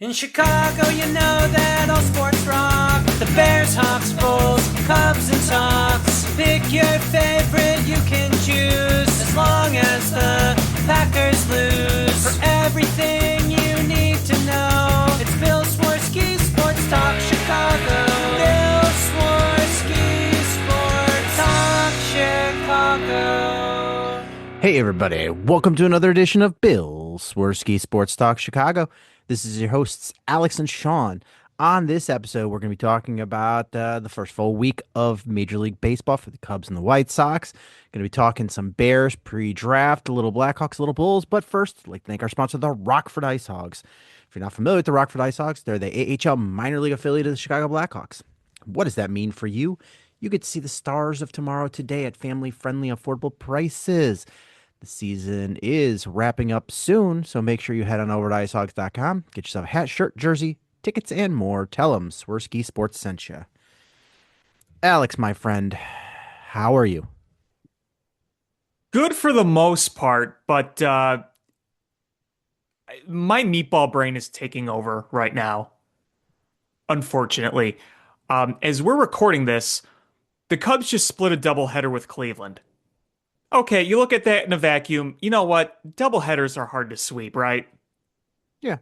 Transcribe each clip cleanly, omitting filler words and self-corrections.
In Chicago, you know that all sports rock. The Bears, Hawks, Bulls, Cubs, and Sox. Pick your favorite, you can choose. As long as the Packers lose. For everything you need to know, it's Bill Swerski Sports Talk Chicago. Bill Swerski Sports Talk Chicago. Hey everybody, welcome to another edition of Bill Swerski Sports Talk Chicago. This is your hosts, Alex and Sean. On this episode, we're going to be talking about the first full week of Major League Baseball for the Cubs and the White Sox. Going to be talking some Bears pre-draft, a little Blackhawks, a little Bulls. But first, I'd like to thank our sponsor, the Rockford Ice Hogs. If you're not familiar with the Rockford Ice Hogs, they're the AHL minor league affiliate of the Chicago Blackhawks. What does that mean for you? You get to see the stars of tomorrow today at family-friendly, affordable prices. The season is wrapping up soon, so make sure you head on over to icehogs.com, get yourself a hat, shirt, jersey, tickets, and more. Tell them Swerski Sports sent you. Alex, my friend, how are you? Good for the most part, but my meatball brain is taking over right now, unfortunately. As we're recording this, the Cubs just split a doubleheader with Cleveland. Okay, you look at that in a vacuum. You know what? Doubleheaders are hard to sweep, right? Yeah.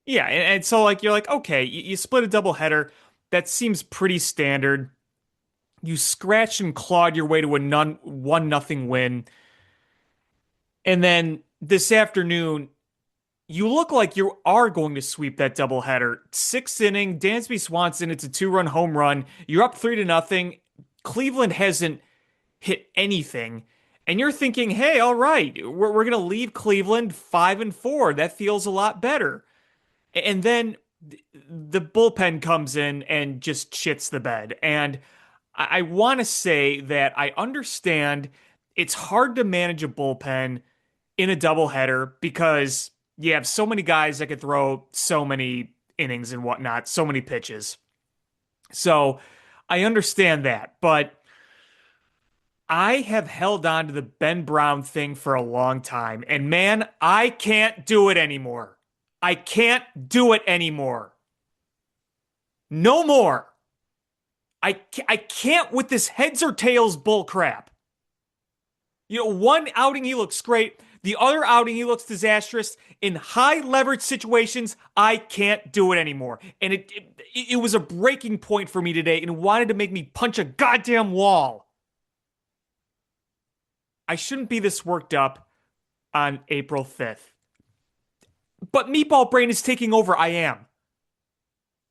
Yeah, and so you're like, okay, you split a doubleheader. That seems pretty standard. You scratched and clawed your way to a 1-0 win. And then this afternoon, you look like you are going to sweep that doubleheader. Sixth inning, Dansby Swanson, it's a 2-run home run. You're up 3-0. Cleveland hasn't hit anything. And you're thinking, hey, all right, we're going to leave Cleveland 5-4. That feels a lot better. And then the bullpen comes in and just shits the bed. And I want to say that I understand it's hard to manage a bullpen in a doubleheader because you have so many guys that could throw so many innings and whatnot, so many pitches. So I understand that, but I have held on to the Ben Brown thing for a long time, and man, I can't do it anymore. I can't do it anymore. No more. I can't with this heads or tails bull crap. One outing he looks great. The other outing he looks disastrous. In high leverage situations, I can't do it anymore. And it was a breaking point for me today and wanted to make me punch a goddamn wall. I shouldn't be this worked up on April 5th. But Meatball Brain is taking over. I am.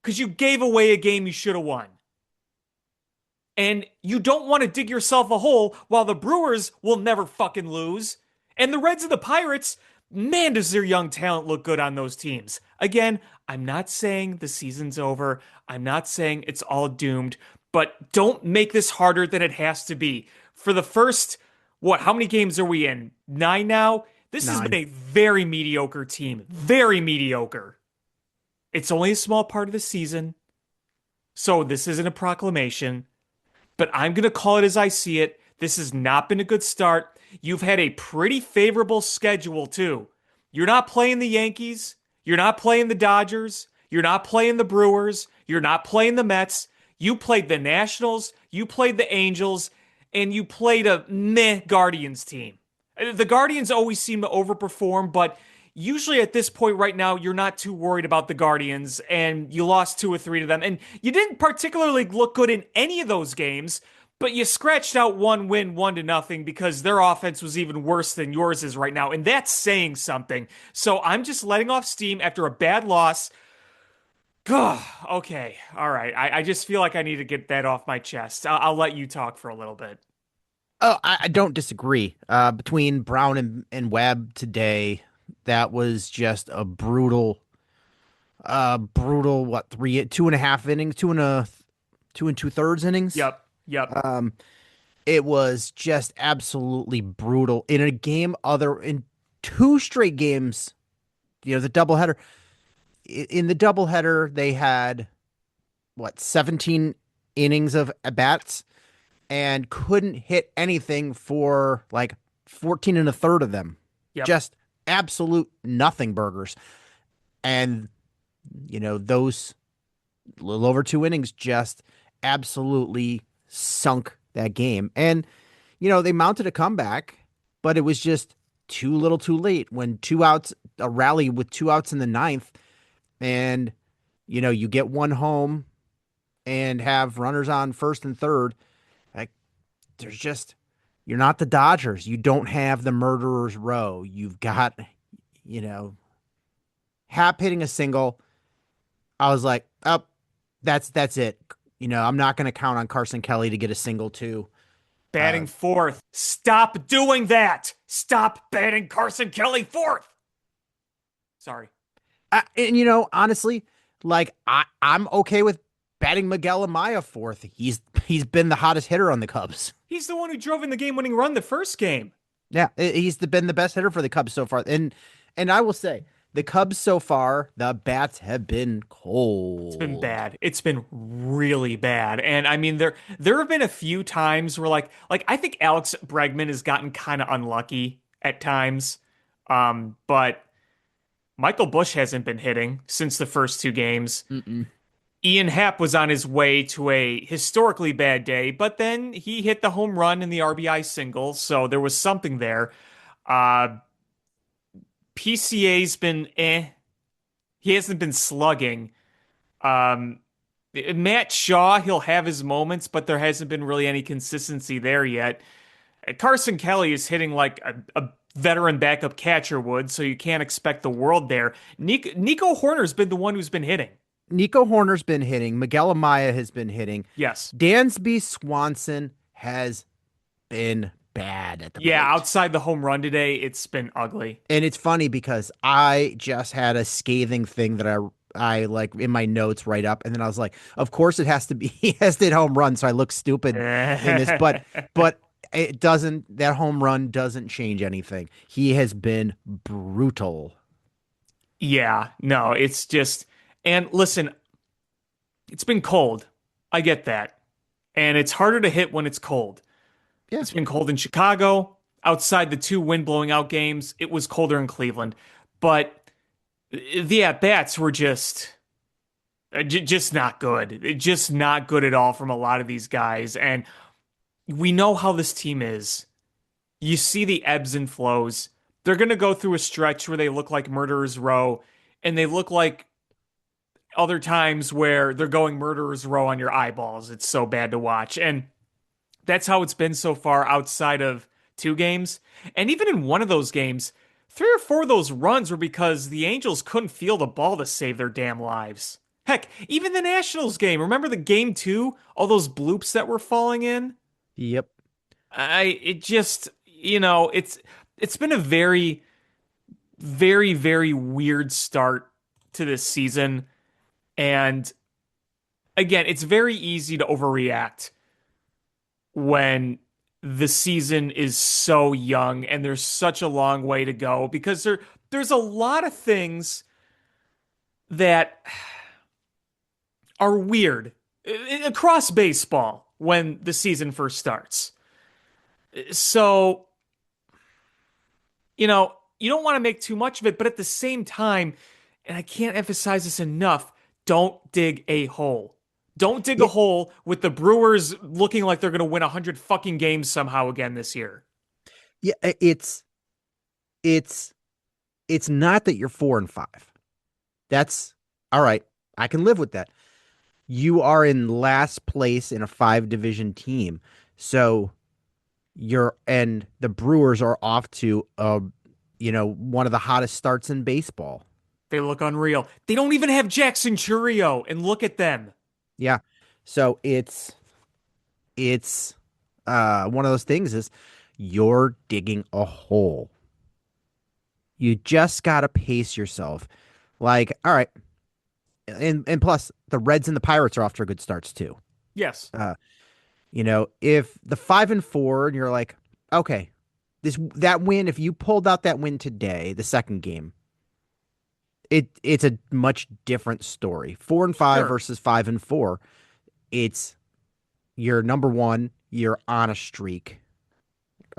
Because you gave away a game you should have won. And you don't want to dig yourself a hole while the Brewers will never fucking lose. And the Reds and the Pirates, man, does their young talent look good on those teams. Again, I'm not saying the season's over. I'm not saying it's all doomed. But don't make this harder than it has to be. For the first, how many games are we in? 9 now? This has been a very mediocre team. Very mediocre. It's only a small part of the season. So this isn't a proclamation. But I'm going to call it as I see it. This has not been a good start. You've had a pretty favorable schedule, too. You're not playing the Yankees. You're not playing the Dodgers. You're not playing the Brewers. You're not playing the Mets. You played the Nationals. You played the Angels. And you played a meh Guardians team. The Guardians always seem to overperform, but usually at this point right now, you're not too worried about the Guardians, and you lost 2 or 3 to them. And you didn't particularly look good in any of those games, but you scratched out one win 1-0 because their offense was even worse than yours is right now, and that's saying something. So I'm just letting off steam after a bad loss. Okay, all right. I just feel like I need to get that off my chest. I'll let you talk for a little bit. Oh, I don't disagree. Between Brown and Webb today, that was just a brutal, what, 2.5 innings, 2 2/3 innings. Yep. It was just absolutely brutal in a game in 2 straight games. The doubleheader. In the doubleheader, they had 17 innings of at bats and couldn't hit anything for 14 1/3 of them. Yep. Just absolute nothing burgers. And Those little over 2 innings just absolutely sunk that game. And, they mounted a comeback, but it was just too little too late when two outs, a rally with 2 outs in the ninth, and, you get one home and have runners on first and third. Like, there's just, you're not the Dodgers. You don't have the murderer's row. You've got, you know, Hap hitting a single. I was like, oh, that's it. I'm not going to count on Carson Kelly to get a single too. Batting fourth. Stop doing that. Stop batting Carson Kelly fourth. Sorry. And honestly, like I'm okay with batting Miguel Amaya fourth. He's been the hottest hitter on the Cubs. He's the one who drove in the game-winning run the first game. Yeah, been the best hitter for the Cubs so far. And I will say, the Cubs so far, the bats have been cold. It's been bad. It's been really bad. And I mean, there have been a few times where like I think Alex Bregman has gotten kind of unlucky at times. But Michael Busch hasn't been hitting since the first two games. Mm-mm. Ian Happ was on his way to a historically bad day, but then he hit the home run and the RBI single, so there was something there. PCA's been He hasn't been slugging. Matt Shaw, he'll have his moments, but there hasn't been really any consistency there yet. Carson Kelly is hitting like a veteran backup catcher would, so you can't expect the world there. Nico Horner's been the one who's been hitting. Nico Horner's been hitting. Miguel Amaya has been hitting. Yes. Dansby Swanson has been bad at the plate. Outside the home run today, it's been ugly. And it's funny because I just had a scathing thing that I like in my notes right up, and then I was like, of course it has to be, he has to hit home run, so I look stupid in this, but it doesn't, that home run doesn't change anything. He has been brutal. Yeah, no, it's just, and listen, it's been cold. I get that. And it's harder to hit when it's cold. Yeah. It's been cold in Chicago. Outside the two wind blowing out games, it was colder in Cleveland. But the at-bats were just not good. Just not good at all from a lot of these guys. And we know how this team is. You see the ebbs and flows. They're going to go through a stretch where they look like Murderer's Row, and they look like other times where they're going Murderer's Row on your eyeballs. It's so bad to watch. And that's how it's been so far outside of two games. And even in one of those games, 3 or 4 of those runs were because the Angels couldn't feel the ball to save their damn lives. Heck, even the Nationals game. Remember the game 2? All those bloops that were falling in? Yep. It's been a very, very, very weird start to this season. And again, it's very easy to overreact when the season is so young and there's such a long way to go, because there's a lot of things that are weird across baseball when the season first starts. So, you don't want to make too much of it, but at the same time, and I can't emphasize this enough, don't dig a hole. Don't dig a hole with the Brewers looking like they're going to win 100 fucking games somehow again this year. Yeah, it's not that you're 4-5. That's all right. I can live with that. You are in last place in a 5-division team. So and the Brewers are off to one of the hottest starts in baseball. They look unreal. They don't even have Jackson Chourio, and look at them. Yeah. So it's one of those things is you're digging a hole. You just got to pace yourself. Like, all right. And plus the Reds and the Pirates are off to good starts too. Yes. If the 5-4 and you're like, okay, that win, if you pulled out that win today, the second game, it's a much different story. 4-5 Sure. versus 5-4. It's you're number one, you're on a streak.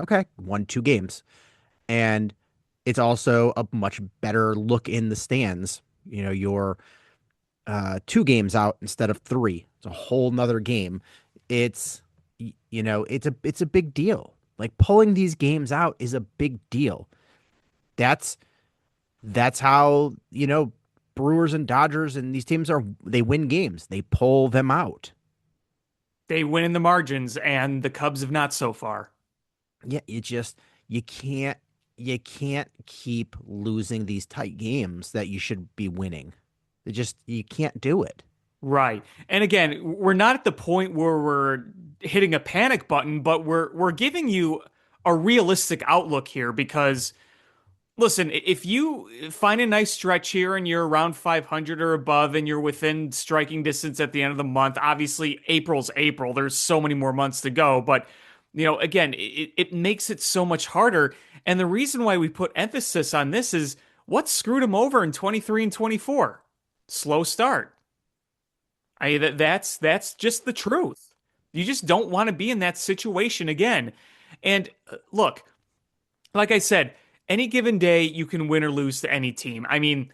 Okay, won 2 games. And it's also a much better look in the stands. You're two games out instead of three. It's a whole nother game. It's it's a big deal. Like pulling these games out is a big deal. That's that's how, Brewers and Dodgers and these teams they win games. They pull them out. They win in the margins, and the Cubs have not so far. Yeah, you can't you can't keep losing these tight games that you should be winning. You can't do it. Right. And again, we're not at the point where we're hitting a panic button, but we're giving you a realistic outlook here because listen, if you find a nice stretch here and you're around 500 or above and you're within striking distance at the end of the month, obviously April's April. There's so many more months to go, but again, it makes it so much harder. And the reason why we put emphasis on this is what screwed him over in 23 and 24? Slow start. That's just the truth. You just don't want to be in that situation again. And look, like I said, any given day you can win or lose to any team. I mean,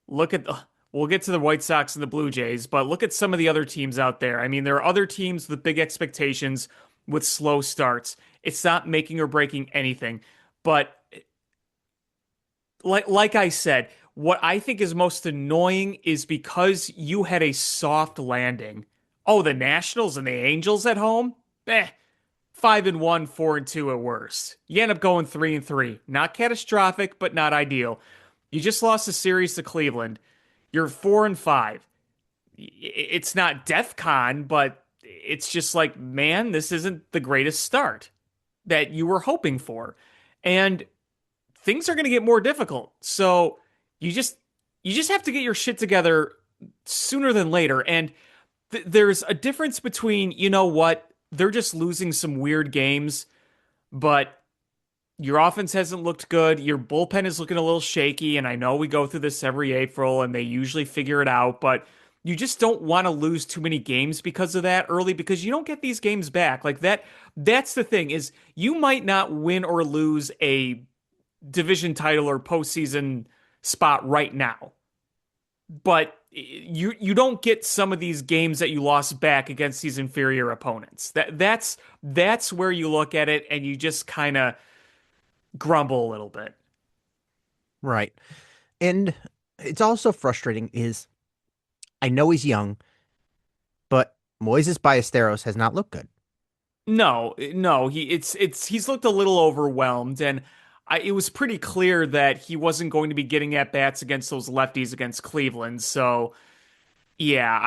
look at the we'll get to the White Sox and the Blue Jays, but look at some of the other teams out there. I mean, there are other teams with big expectations with slow starts. It's not making or breaking anything. But like I said, what I think is most annoying is because you had a soft landing. Oh, the Nationals and the Angels at home? 5-1, 4-2 at worst. You end up going 3-3. Not catastrophic, but not ideal. You just lost a series to Cleveland. You're 4-5. It's not DEF CON, but it's just like, man, this isn't the greatest start that you were hoping for. And things are going to get more difficult. So you just you just have to get your shit together sooner than later. And there's a difference between, you know what, they're just losing some weird games, but your offense hasn't looked good. Your bullpen is looking a little shaky. And I know we go through this every April and they usually figure it out, but you just don't want to lose too many games because of that early because you don't get these games back. Like that's the thing is you might not win or lose a division title or postseason spot right now. But you don't get some of these games that you lost back against these inferior opponents. That's where you look at it and you just kind of grumble a little bit. Right. And it's also frustrating is I know he's young, but Moises Ballesteros has not looked good. No, he's looked a little overwhelmed, and it was pretty clear that he wasn't going to be getting at bats against those lefties against Cleveland. So yeah,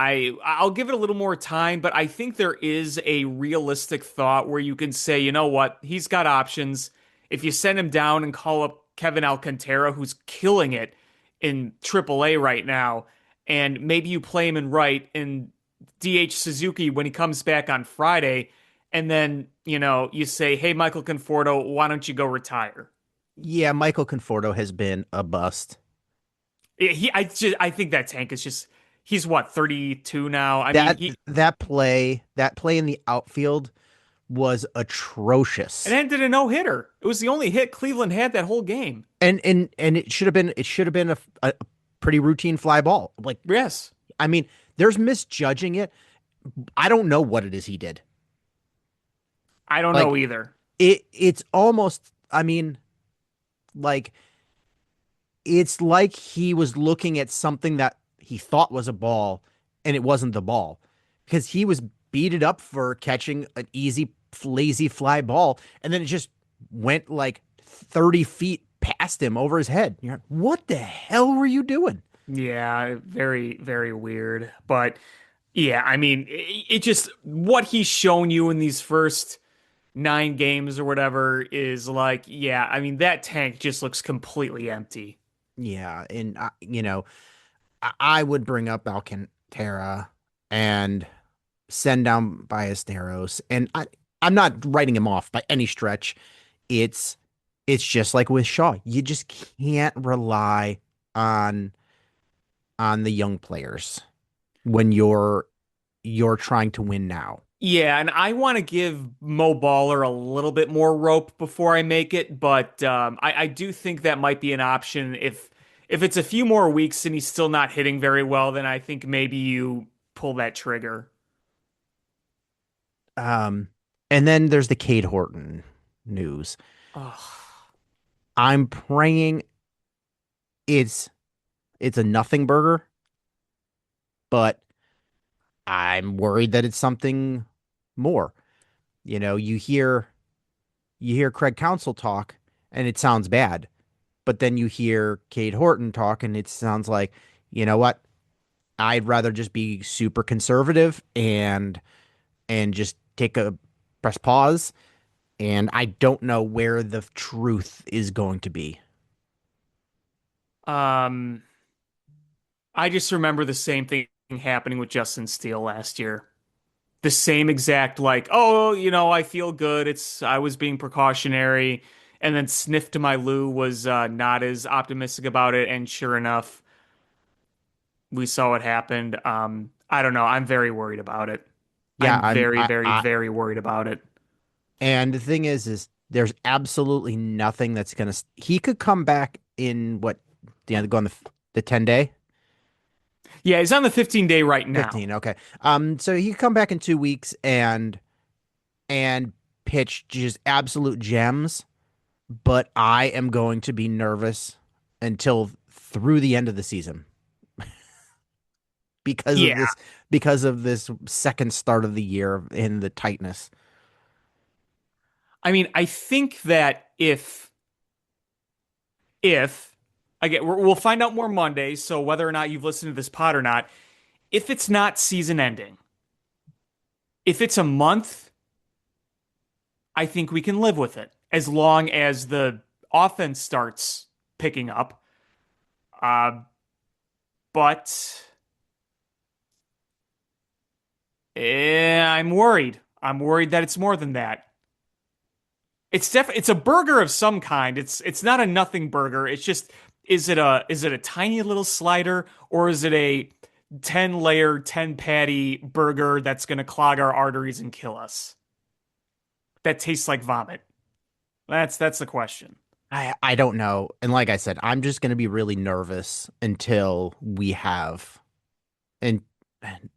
I'll give it a little more time, but I think there is a realistic thought where you can say, you know what, he's got options. If you send him down and call up Kevin Alcantara, who's killing it in AAA right now, and maybe you play him in right and DH Suzuki when he comes back on Friday, and then you say, hey, Michael Conforto, why don't you go retire? Yeah, Michael Conforto has been a bust. I think that tank is just he's what 32 now. I mean, That that play in the outfield was it atrocious. ended a no hitter. It was the only hit Cleveland had that whole game. And it should have been a pretty routine fly ball. Like, Yes, I mean, there's misjudging it. I don't know what it is he did. I don't know Like either. it's almost, I mean, like it's like he was looking at something that he thought was a ball and it wasn't the ball because he was beated up for catching an easy lazy fly ball and then it just went like 30 feet past him over his head. You're like, what the hell were you doing? Yeah, very very weird. But yeah, I mean, it just what he's shown you in these first 9 games or whatever is like, yeah, I mean that tank just looks completely empty. Yeah, and I would bring up Alcantara and send down Ballesteros, and I'm not writing him off by any stretch. It's it's just like with Shaw. You just can't rely on the young players when you're trying to win now. Yeah, and I want to give Mo Baller a little bit more rope before I make it, but I do think that might be an option If it's a few more weeks and he's still not hitting very well, then I think maybe you pull that trigger. Um, and then there's the Cade Horton news. Ugh. I'm praying it's it's a nothing burger, but I'm worried that it's something more. You hear Craig Counsell talk and it sounds bad, but then you hear Cade Horton talk and it sounds like, you know what? I'd rather just be super conservative and just take a press pause, and I don't know where the truth is going to be. Um, I just remember the same thing happening with Justin Steele last year. The same exact like, oh, I feel good. I was being precautionary, and then Sniff to my Lou was not as optimistic about it, and sure enough, we saw what happened. I don't know. I'm very worried about it. Yeah, I'm very, very, I very worried about it. and the thing is there's absolutely nothing that's gonna. He could come back in what, go on the 10 day, Yeah, he's on the 15-day right now. 15. Okay, so he could come back in 2 weeks and pitch just absolute gems, but I am going to be nervous until through the end of the season because of Yeah. this because of this second start of the year in the tightness. I mean, I think that if again, we'll find out more Monday, so whether or not you've listened to this pod or not, if it's not season ending, if it's a month, I think we can live with it as long as the offense starts picking up. Uh, but I'm worried. I'm worried that it's more than that. It's a burger of some kind. It's not a nothing burger. It's just is it a tiny little slider or is it a 10 layer 10 patty burger that's going to clog our arteries and kill us? That tastes like vomit. That's the question. I don't know. And like I said, I'm just going to be really nervous until we have and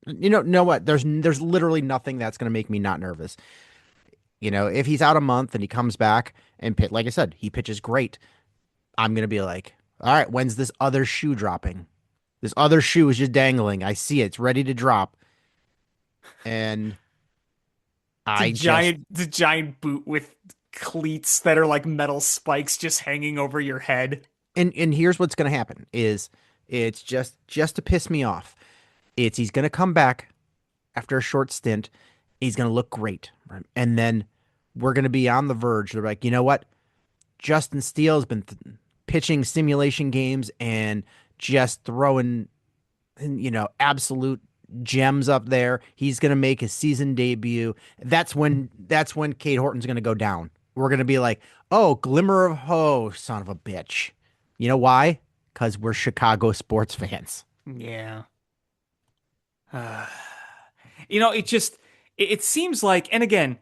know what? There's literally nothing that's going to make me not nervous. If he's out a month and he comes back and like I said, he pitches great, I'm going to be like, "All right, when's this other shoe dropping? This other shoe is just dangling. I see it. It's ready to drop." And The I just giant the giant boot with cleats that are like metal spikes just hanging over your head. and here's what's going to happen is it's just to piss me off. He's going to come back after a short stint. He's going to look great. Right? And then we're going to be on the verge. They're like, you know what? Justin Steele has been pitching simulation games and just throwing, absolute gems up there. He's going to make his season debut. That's when Cade Horton's going to go down. We're going to be like, oh, glimmer of hope, son of a bitch. You know why? Because we're Chicago sports fans. Yeah. It seems like, and again,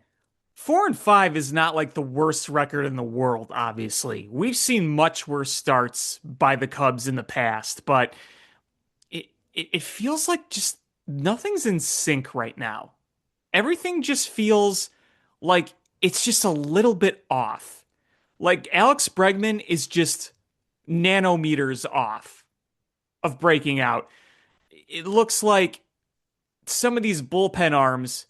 4-5 is not like the worst record in the world, obviously. We've seen much worse starts by the Cubs in the past, but it feels like just nothing's in sync right now. Everything just feels like it's just a little bit off. Like Alex Bregman is just nanometers off of breaking out. It looks like some of these bullpen arms,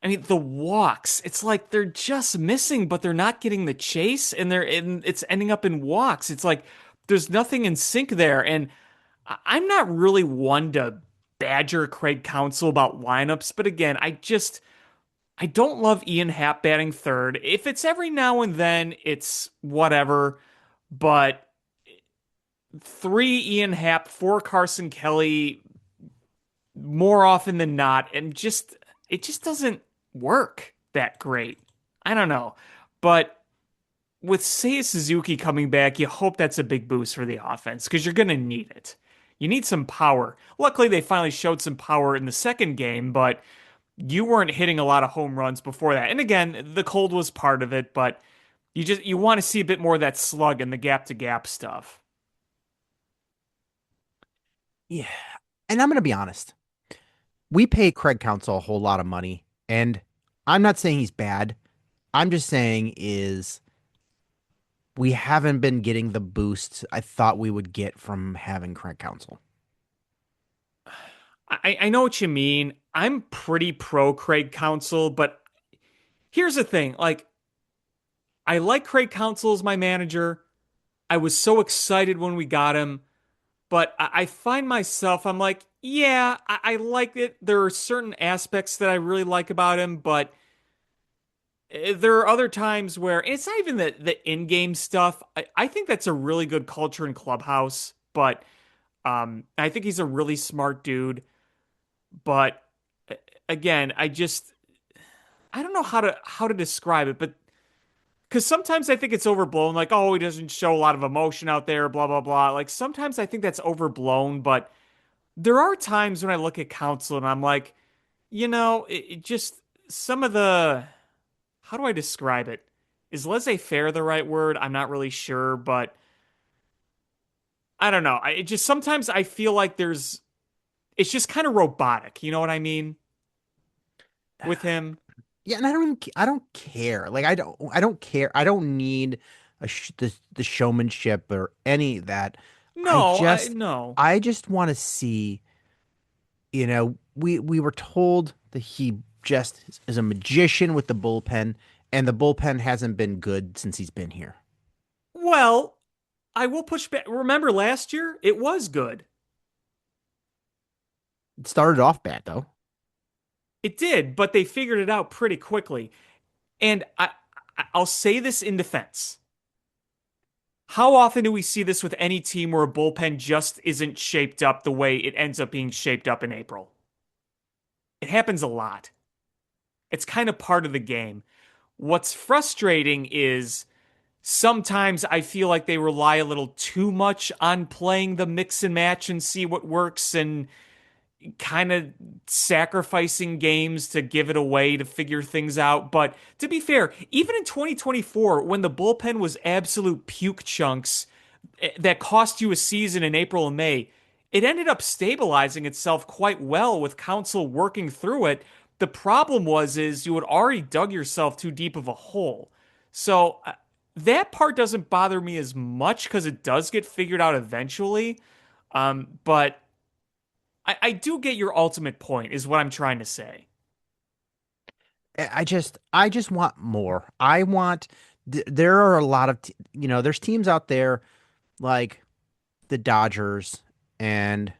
I mean, the walks, it's like they're just missing, but they're not getting the chase, and it's ending up in walks. It's like there's nothing in sync there. And I'm not really one to badger Craig Counsell about lineups, but again, I don't love Ian Happ batting third. If it's every now and then, it's whatever. But three Ian Happ, four Carson Kelly, more often than not, and it just doesn't work that great. I don't know. But with Seiya Suzuki coming back, you hope that's a big boost for the offense because you're going to need it. You need some power. Luckily, they finally showed some power in the second game, but you weren't hitting a lot of home runs before that. And again, the cold was part of it, but you want to see a bit more of that slug and the gap to gap stuff. Yeah. And I'm going to be honest. We pay Craig Counsell a whole lot of money, and I'm not saying he's bad. I'm just saying is we haven't been getting the boost I thought we would get from having Craig Counsell. I know what you mean. I'm pretty pro Craig Counsell, but here's the thing. Like, I like Craig Counsell as my manager. I was so excited when we got him, but I find myself, I'm like, yeah, I like it. There are certain aspects that I really like about him, but there are other times where it's not even the in-game stuff. I think that's a really good culture in Clubhouse, but I think he's a really smart dude. But again, I don't know how to describe it, but because sometimes I think it's overblown, like, oh, he doesn't show a lot of emotion out there, blah blah blah. Like sometimes I think that's overblown, but there are times when I look at Counsel and I'm like, it just some of the how do I describe it? Is laissez-faire the right word? I'm not really sure, but I don't know. It just sometimes I feel like it's just kind of robotic. You know what I mean with him? Yeah, and I don't care. Like I don't care. I don't need the showmanship or any of that. I No, just no. I just want to see, we were told that he just is a magician with the bullpen, and the bullpen hasn't been good since he's been here. Well, I will push back. Remember last year? It was good. It started off bad though. It did, but they figured it out pretty quickly. And I'll say this in defense. How often do we see this with any team where a bullpen just isn't shaped up the way it ends up being shaped up in April? It happens a lot. It's kind of part of the game. What's frustrating is sometimes I feel like they rely a little too much on playing the mix and match and see what works and kind of sacrificing games to give it away to figure things out. But to be fair, even in 2024, when the bullpen was absolute puke chunks that cost you a season in April and May, it ended up stabilizing itself quite well with Counsell working through it. The problem is you had already dug yourself too deep of a hole. So that part doesn't bother me as much because it does get figured out eventually. But I do get your ultimate point, is what I'm trying to say. I just want more. I want there are a lot of there's teams out there like the Dodgers and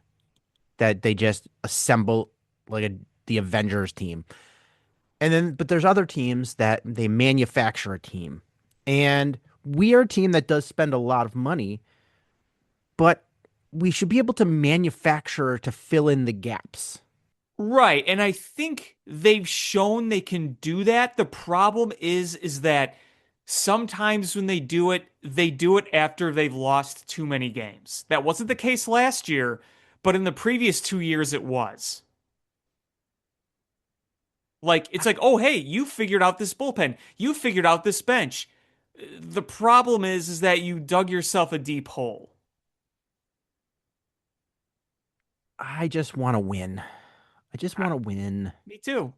that they just assemble like the Avengers team. And then but there's other teams that they manufacture a team. And we are a team that does spend a lot of money, but we should be able to manufacture to fill in the gaps. Right, and I think they've shown they can do that. The problem is that sometimes when they do it after they've lost too many games. That wasn't the case last year, but in the previous 2 years it was. Like it's like, "Oh, hey, you figured out this bullpen. You figured out this bench." The problem is that you dug yourself a deep hole. I just want to win. I just I, want to win. Me too.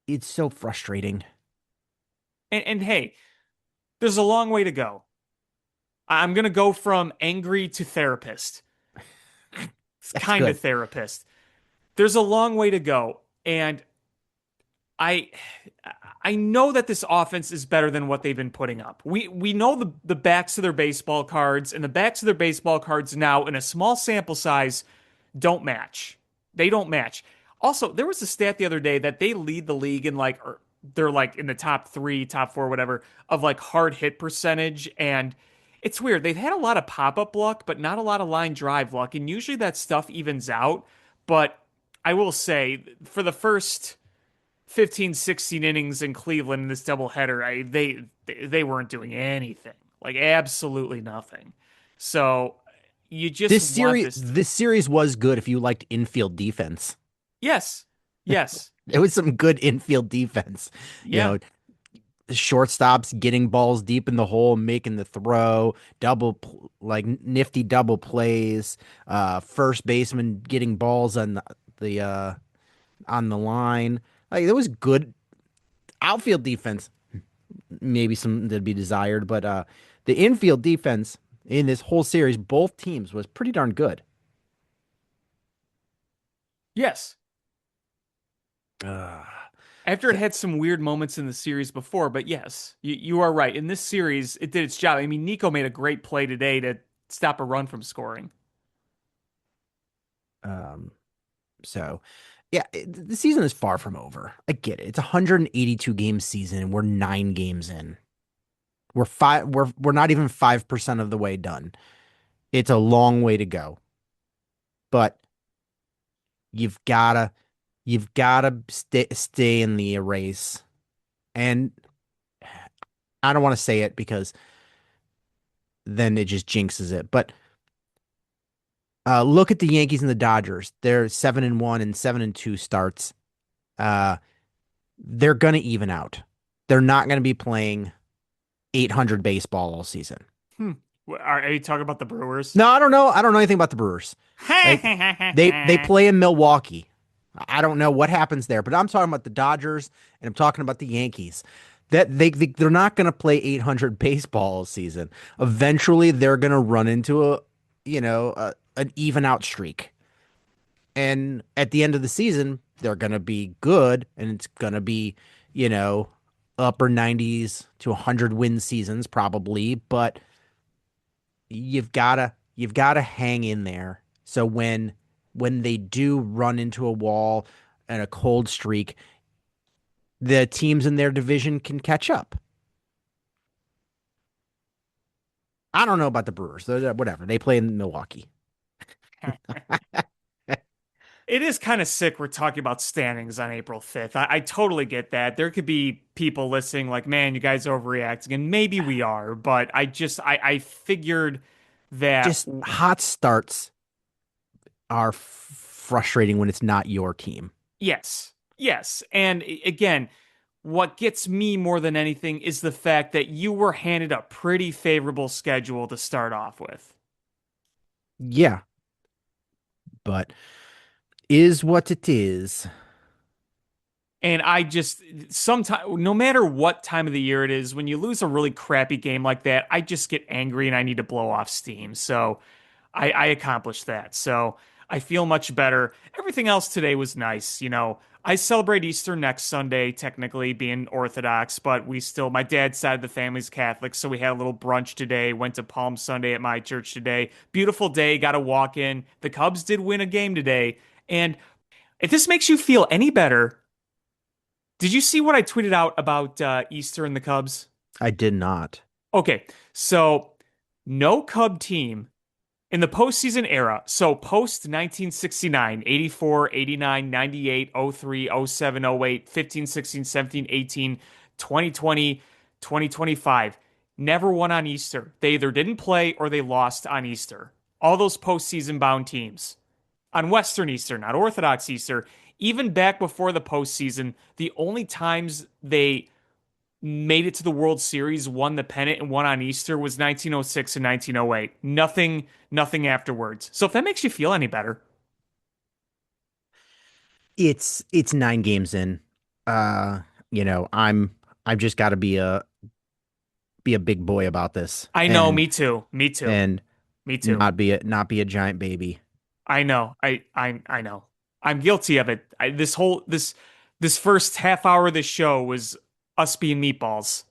It's so frustrating. And hey, there's a long way to go. I'm going to go from angry to therapist. It's That's kind good. of therapist. There's a long way to go. And I I know that this offense is better than what they've been putting up. We know the backs of their baseball cards, and the backs of their baseball cards now in a small sample size don't match. They don't match. Also, there was a stat the other day that they lead the league in like or they're like in the top 3, top 4, whatever, of like hard hit percentage. And it's weird. They've had a lot of pop-up luck, but not a lot of line drive luck. And usually that stuff evens out. But I will say, for the first 15, 16 innings in Cleveland in this doubleheader, they weren't doing anything. Like absolutely nothing. So you just want this. This series was good if you liked infield defense. Yes. Yes. It was some good infield defense. You Yeah. know, shortstops getting balls deep in the hole, making the throw, like nifty double plays, first baseman getting balls the on the line. Like it was good outfield defense, maybe some to be desired, but the infield defense in this whole series, both teams was pretty darn good. Yes. Uh, After it had some weird moments in the series before, but yes, you are right. In this series, it did its job. I mean, Nico made a great play today to stop a run from scoring. um, so yeah, the season is far from over. I get it. It's a 182 game season, and we're 9 games in. We're not even 5% of the way done. It's a long way to go, but you've gotta you've gotta stay in the race. And I don't want to say it because then it just jinxes it. But look at the Yankees and the Dodgers. They're 7-1 and 7-2 starts. Uh, they're gonna even out. They're not gonna be playing 800 baseball all season. Hmm. Are you talking about the Brewers? No, I don't know. I don't know anything about the Brewers. Like they play in Milwaukee. I don't know what happens there, but I'm talking about the Dodgers and I'm talking about the Yankees. That they're not going to play 800 baseball all season. Eventually, they're going to run into an even out streak. And at the end of the season, they're going to be good and it's going to be, you know, upper 90s to 100 win seasons probably, but you've got to hang in there. So when they do run into a wall and a cold streak, the teams in their division can catch up. I don't know about the Brewers. Whatever. They play in Milwaukee. It is kind of sick we're talking about standings on April 5th. I totally get that. There could be people listening like, man, you guys are overreacting, and maybe we are, but I figured that Just hot starts are frustrating when it's not your team. yes, yes. And again, what gets me more than anything is the fact that you were handed a pretty favorable schedule to start off with. Yeah, but is what it is. And I just sometimes, no matter what time of the year it is, when you lose a really crappy game like that, I just get angry and I need to blow off steam. So I accomplished that. So I feel much better. Everything else today was nice. I celebrate Easter next Sunday, technically being Orthodox, but my dad's side of the family's Catholic. So we had a little brunch today, went to Palm Sunday at my church today. Beautiful day, got a walk in. The Cubs did win a game today. And if this makes you feel any better, did you see what I tweeted out about Easter and the Cubs? I did not. Okay, so no Cub team in the postseason era, so post 1969, 84, 89, 98, 03, 07, 08, 15, 16, 17, 18, 2020, 2025, never won on Easter. They either didn't play or they lost on Easter. All those postseason bound teams on Western Easter, not Orthodox Easter. Even back before the postseason, the only times they made it to the World Series, won the pennant, and won on Easter was 1906 and 1908. Nothing afterwards. So if that makes you feel any better, It's 9 games in. Uh, I've just got to be a big boy about this I know, and me too, me too, and me too. not be a giant baby. I know, I know. I'm guilty of it. This first half hour of the show was us being meatballs,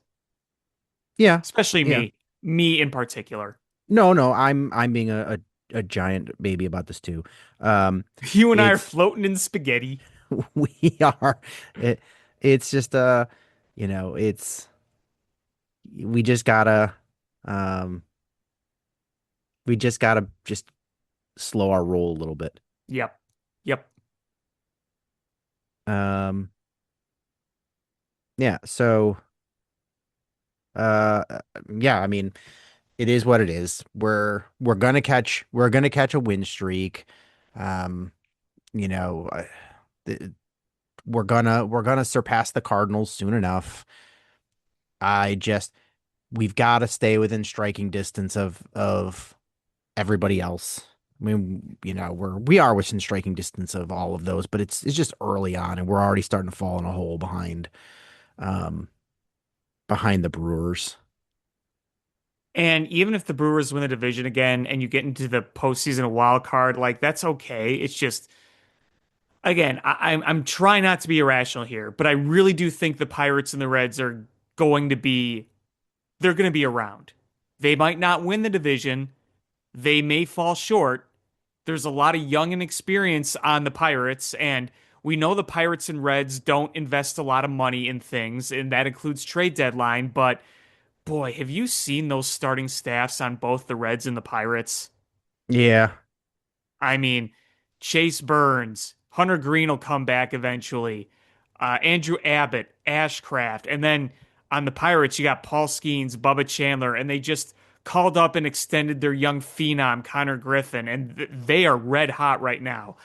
Yeah. especially Yeah. me in particular. No, I'm being a giant baby about this too. Um, You and I are it's floating in spaghetti. we are it's just it's we just gotta um we just gotta just slow our roll a little bit. Yep, yep. Um, yeah, so uh yeah, I mean, it is what it is. We're gonna catch a win streak. Um, you know, th- we're gonna surpass the Cardinals soon enough. I just we've got to stay within striking distance of everybody else. I mean, we are within striking distance of all of those, but it's just early on, and we're already starting to fall in a hole um behind the Brewers. And even if the Brewers win the division again and you get into the postseason a wild card, like that's okay. It's just again, I'm trying not to be irrational here, but I really do think the Pirates and the Reds are going to be they're going to be around. They might not win the division. They may fall short. There's a lot of young and experience on the Pirates, and we know the Pirates and Reds don't invest a lot of money in things, and that includes trade deadline. But boy, have you seen those starting staffs on both the Reds and the Pirates? Yeah. I mean, Chase Burns, Hunter Green will come back eventually. Andrew Abbott, Ashcraft, and then on the Pirates you got Paul Skeens, Bubba Chandler, and they just called up and extended their young phenom Connor Griffin, and they are red hot right now.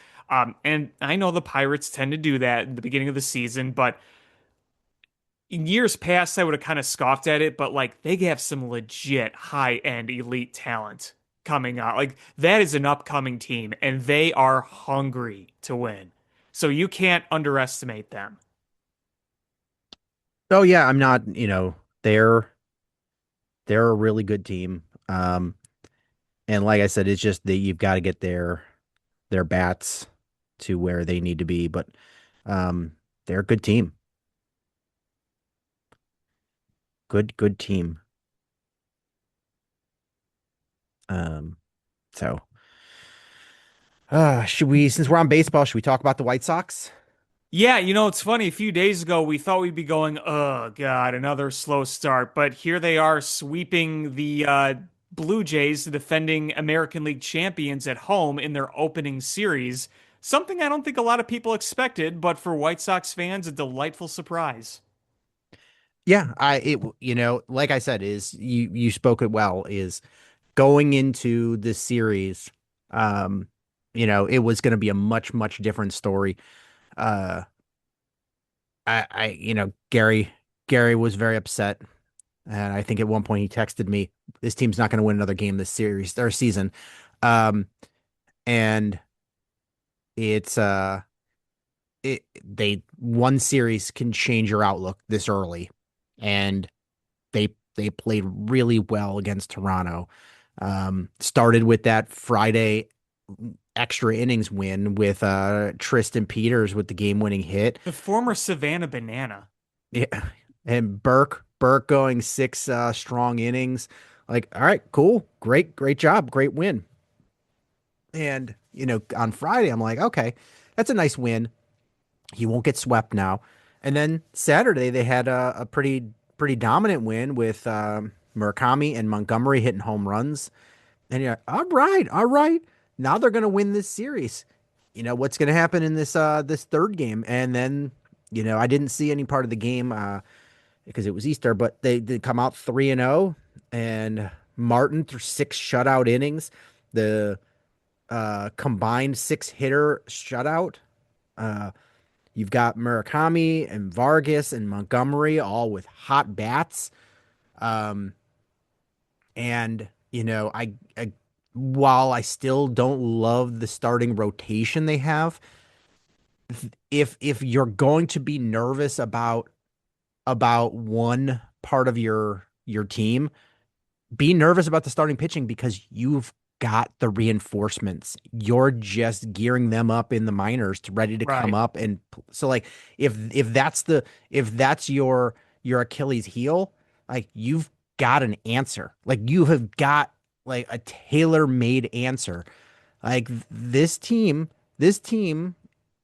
And I know the Pirates tend to do that in the beginning of the season, but in years past, I would have kind of scoffed at it, but like they have some legit high end elite talent coming out. Like that is an upcoming team, and they are hungry to win. So you can't underestimate them. Oh yeah, I'm not, they're a really good team. And like I said, it's just that you've got to get their bats to where they need to be, but um they're a good team. Good team. Um so should we, since we're on baseball, should we talk about the White Sox? Yeah, it's funny. A few days ago, we thought we'd be going, oh, God, another slow start. But here they are sweeping the Blue Jays, the defending American League champions at home in their opening series. Something I don't think a lot of people expected, but for White Sox fans, a delightful surprise. Yeah, like I said, is you spoke it well, is going into this series, um, it was going to be a much different story. Uh, Gary was very upset, and I think at one point he texted me, "This team's not going to win another game this series or season," um, and it's they one series can change your outlook this early, and they played really well against Toronto. Started with that Friday extra innings win with Tristan Peters with the game-winning hit. The former Savannah Banana. Yeah. And Burke going six strong innings. Like, all right, cool. Great job. Great win. And, on Friday, I'm like, okay, that's a nice win. He won't get swept now. And then Saturday they had a pretty dominant win with Murakami and Montgomery hitting home runs. And you're like, all right. Now they're gonna win this series. What's gonna happen in this third game? And then, I didn't see any part of the game because it was Easter, but they did come out 3-0, and Martin threw six shutout innings. The combined six hitter shutout. Uh, You've got Murakami and Vargas and Montgomery all with hot bats. Um, and I while I still don't love the starting rotation they have, if you're going to be nervous about one part of your team, be nervous about the starting pitching because you've got the reinforcements. You're just gearing them up in the minors to ready to come Right. up. And so like if that's your Achilles heel, like you've got an answer. Like you have got like a tailor-made answer. Like this team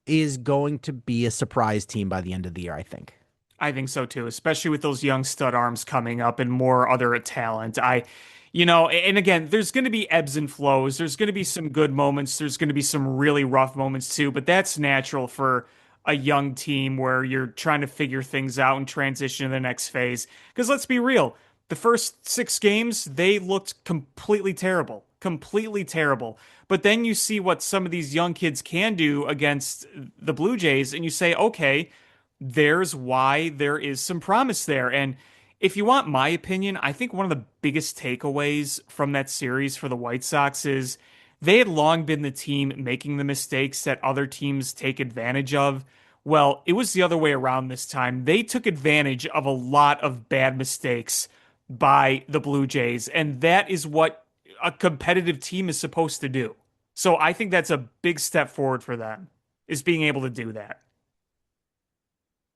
is going to be a surprise team by the end of the year, I think. I think so too, especially with those young stud arms coming up and more other talent. And again, there's going to be ebbs and flows. There's going to be some good moments. There's going to be some really rough moments too, but that's natural for a young team where you're trying to figure things out and transition to the next phase. Because let's be real, the first six games, they looked completely terrible, completely terrible. But then you see what some of these young kids can do against the Blue Jays, and you say, okay, there's why there is some promise there. And if you want my opinion, I think one of the biggest takeaways from that series for the White Sox is they had long been the team making the mistakes that other teams take advantage of. Well, it was the other way around this time. They took advantage of a lot of bad mistakes by the Blue Jays, and that is what a competitive team is supposed to do. So I think that's a big step forward for them, is being able to do that.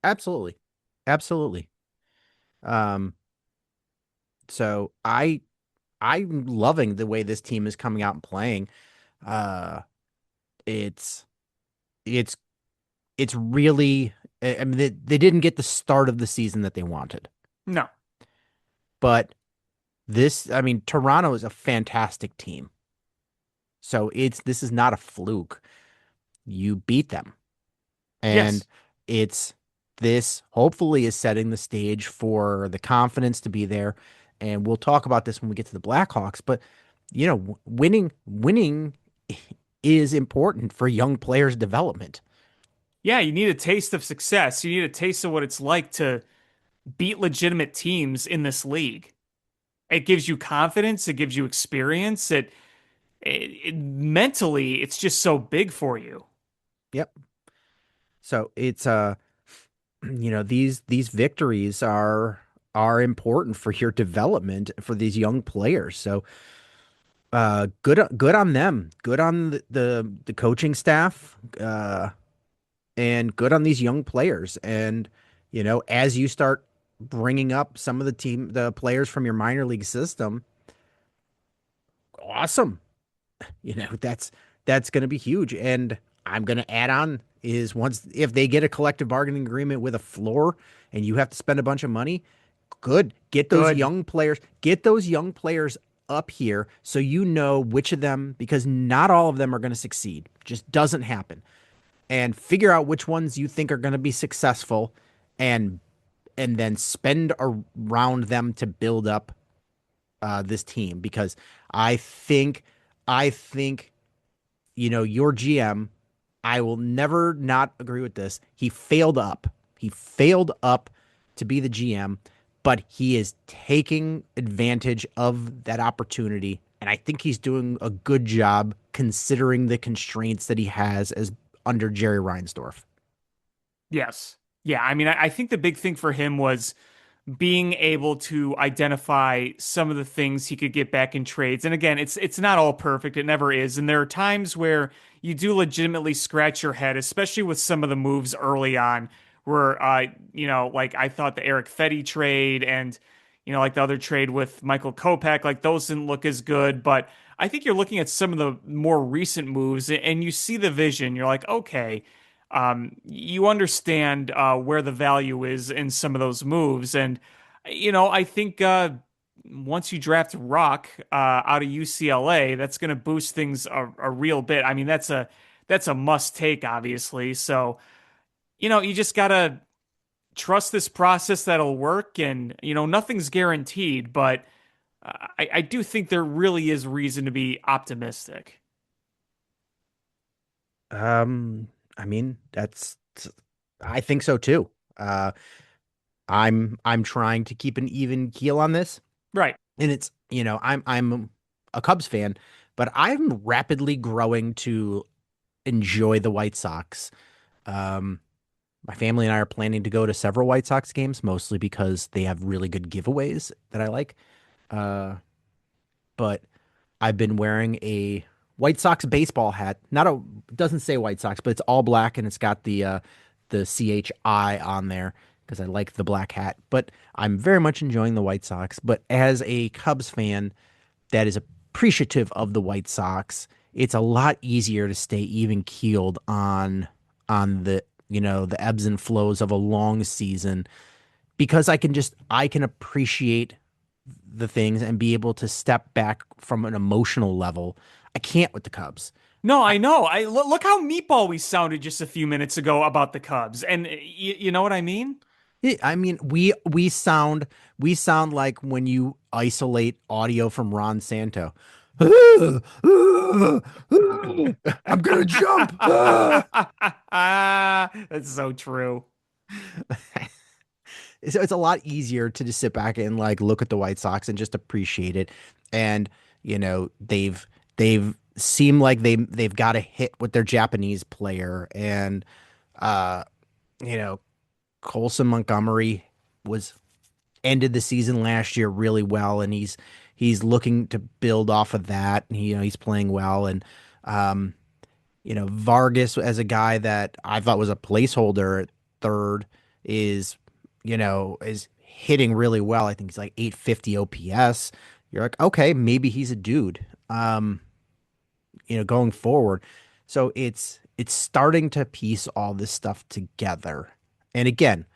Absolutely. Absolutely. Um, so I'm loving the way this team is coming out and playing. Uh, it's it's it's really I mean they didn't get the start of the season that they wanted. No. But I mean Toronto is a fantastic team. So this is not a fluke. You beat them. And Yes. it's this hopefully is setting the stage for the confidence to be there. And we'll talk about this when we get to the Blackhawks, but winning is important for young players' development. Yeah, you need a taste of success. You need a taste of what it's like to beat legitimate teams in this league. It gives you confidence, it gives you experience. Mentally, it's just so big for you. Yep. So it's these victories are important for your development for these young players. So good on them. Good on the coaching staff. And good on these young players. And, as you start bringing up some of the players from your minor league system, awesome. That's going to be huge. And I'm going to add on is if they get a collective bargaining agreement with a floor and you have to spend a bunch of money, good. Good. Get those young players up here so you know which of them, because not all of them are going to succeed. Just doesn't happen. And figure out which ones you think are going to be successful and then spend around them to build up this team because I think your GM, I will never not agree with this. He failed up to be the GM, but he is taking advantage of that opportunity, and I think he's doing a good job considering the constraints that he has as under Jerry Reinsdorf. Yes. Yeah, I mean, I think the big thing for him was being able to identify some of the things he could get back in trades. And again, it's not all perfect. It never is. And there are times where you do legitimately scratch your head, especially with some of the moves early on where like I thought the Eric Fetty trade and like the other trade with Michael Kopech, like those didn't look as good, but I think you're looking at some of the more recent moves and you see the vision. You're like, okay, you understand where the value is in some of those moves. And, I think once you draft Rock out of UCLA, that's going to boost things a real bit. I mean, that's a must take, obviously. So, you just got to trust this process that'll work. And, nothing's guaranteed, but I do think there really is reason to be optimistic. Um, I mean, I think so too. Uh, I'm trying to keep an even keel on this, Right. and it's I'm a Cubs fan, but I'm rapidly growing to enjoy the White Sox. Um, my family and I are planning to go to several White Sox games, mostly because they have really good giveaways that I like. Uh, but I've been wearing a White Sox baseball hat. Not a it doesn't say White Sox, but it's all black and it's got the CHI on there because I like the black hat. But I'm very much enjoying the White Sox. But as a Cubs fan that is appreciative of the White Sox, it's a lot easier to stay even keeled on the ebbs and flows of a long season because I can appreciate the things and be able to step back from an emotional level. I can't with the Cubs. No, I know. Look how meatball we sounded just a few minutes ago about the Cubs, and you know what I mean? I mean, we sound like when you isolate audio from Ron Santo. I'm gonna jump. That's so true. it's a lot easier to just sit back and like look at the White Sox and just appreciate it. And they've seemed like they've got a hit with their Japanese player, and uh you know Colson Montgomery was ended the season last year really well, and he's looking to build off of that. He's playing well, and um Vargas as a guy that I thought was a placeholder at third is, is hitting really well. I think he's like 850 OPS. You're like, okay, maybe he's a dude, going forward. So it's starting to piece all this stuff together. And again,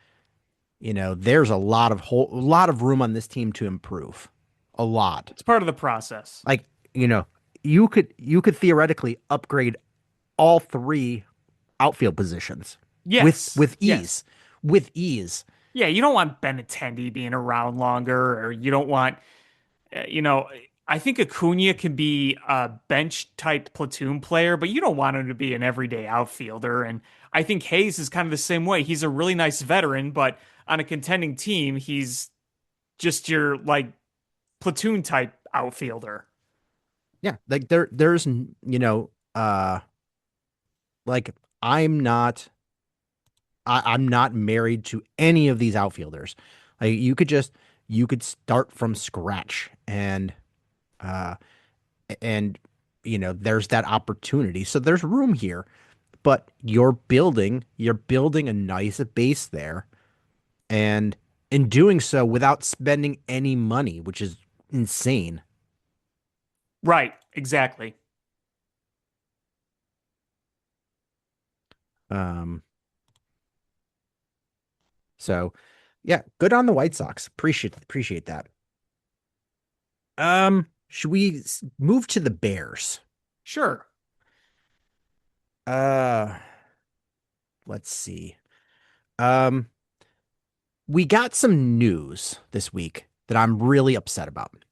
there's a lot of room on this team to improve. A lot. It's part of the process. Like, you could theoretically upgrade all three outfield positions with Yes. with Yes. ease. With ease. Yeah, you don't want Benintendi being around longer, or you don't want, you know, I think Acuna can be a bench type platoon player, but you don't want him to be an everyday outfielder. And I think Hayes is kind of the same way. He's a really nice veteran, but on a contending team, he's just your like platoon type outfielder. Yeah, like there's like I'm not I'm not married to any of these outfielders. Like you could start from scratch, uh and there's that opportunity. So there's room here, but you're building a nice base there, and in doing so without spending any money, which is insane. Right, exactly. Um, so yeah, good on the White Sox. Appreciate that. Should we move to the Bears? Sure. Uh, let's see. Um, we got some news this week that I'm really upset about.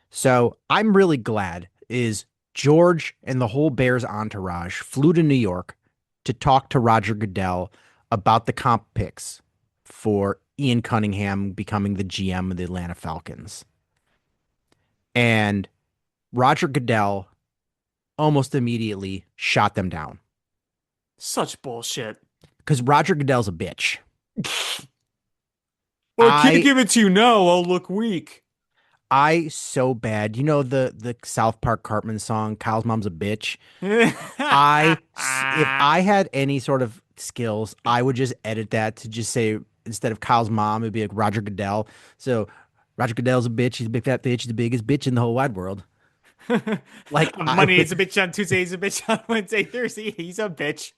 So I'm really glad is George and the whole Bears entourage flew to New York to talk to Roger Goodell about the comp picks for Ian Cunningham becoming the GM of the Atlanta Falcons. And Roger Goodell almost immediately shot them down Such bullshit. because Roger Goodell's a bitch. Well, I can't I give it to you now. I'll look weak. I so bad. You know the South Park Cartman song, Kyle's mom's a bitch. If I had any sort of skills, I would just edit that to just say, instead of Kyle's mom, it'd be like Roger Goodell. So Roger Goodell's a bitch. He's a big fat bitch. He's the biggest bitch in the whole wide world. Like I Monday is a would bitch on Tuesday, he's a bitch on Wednesday, Thursday, he's a bitch.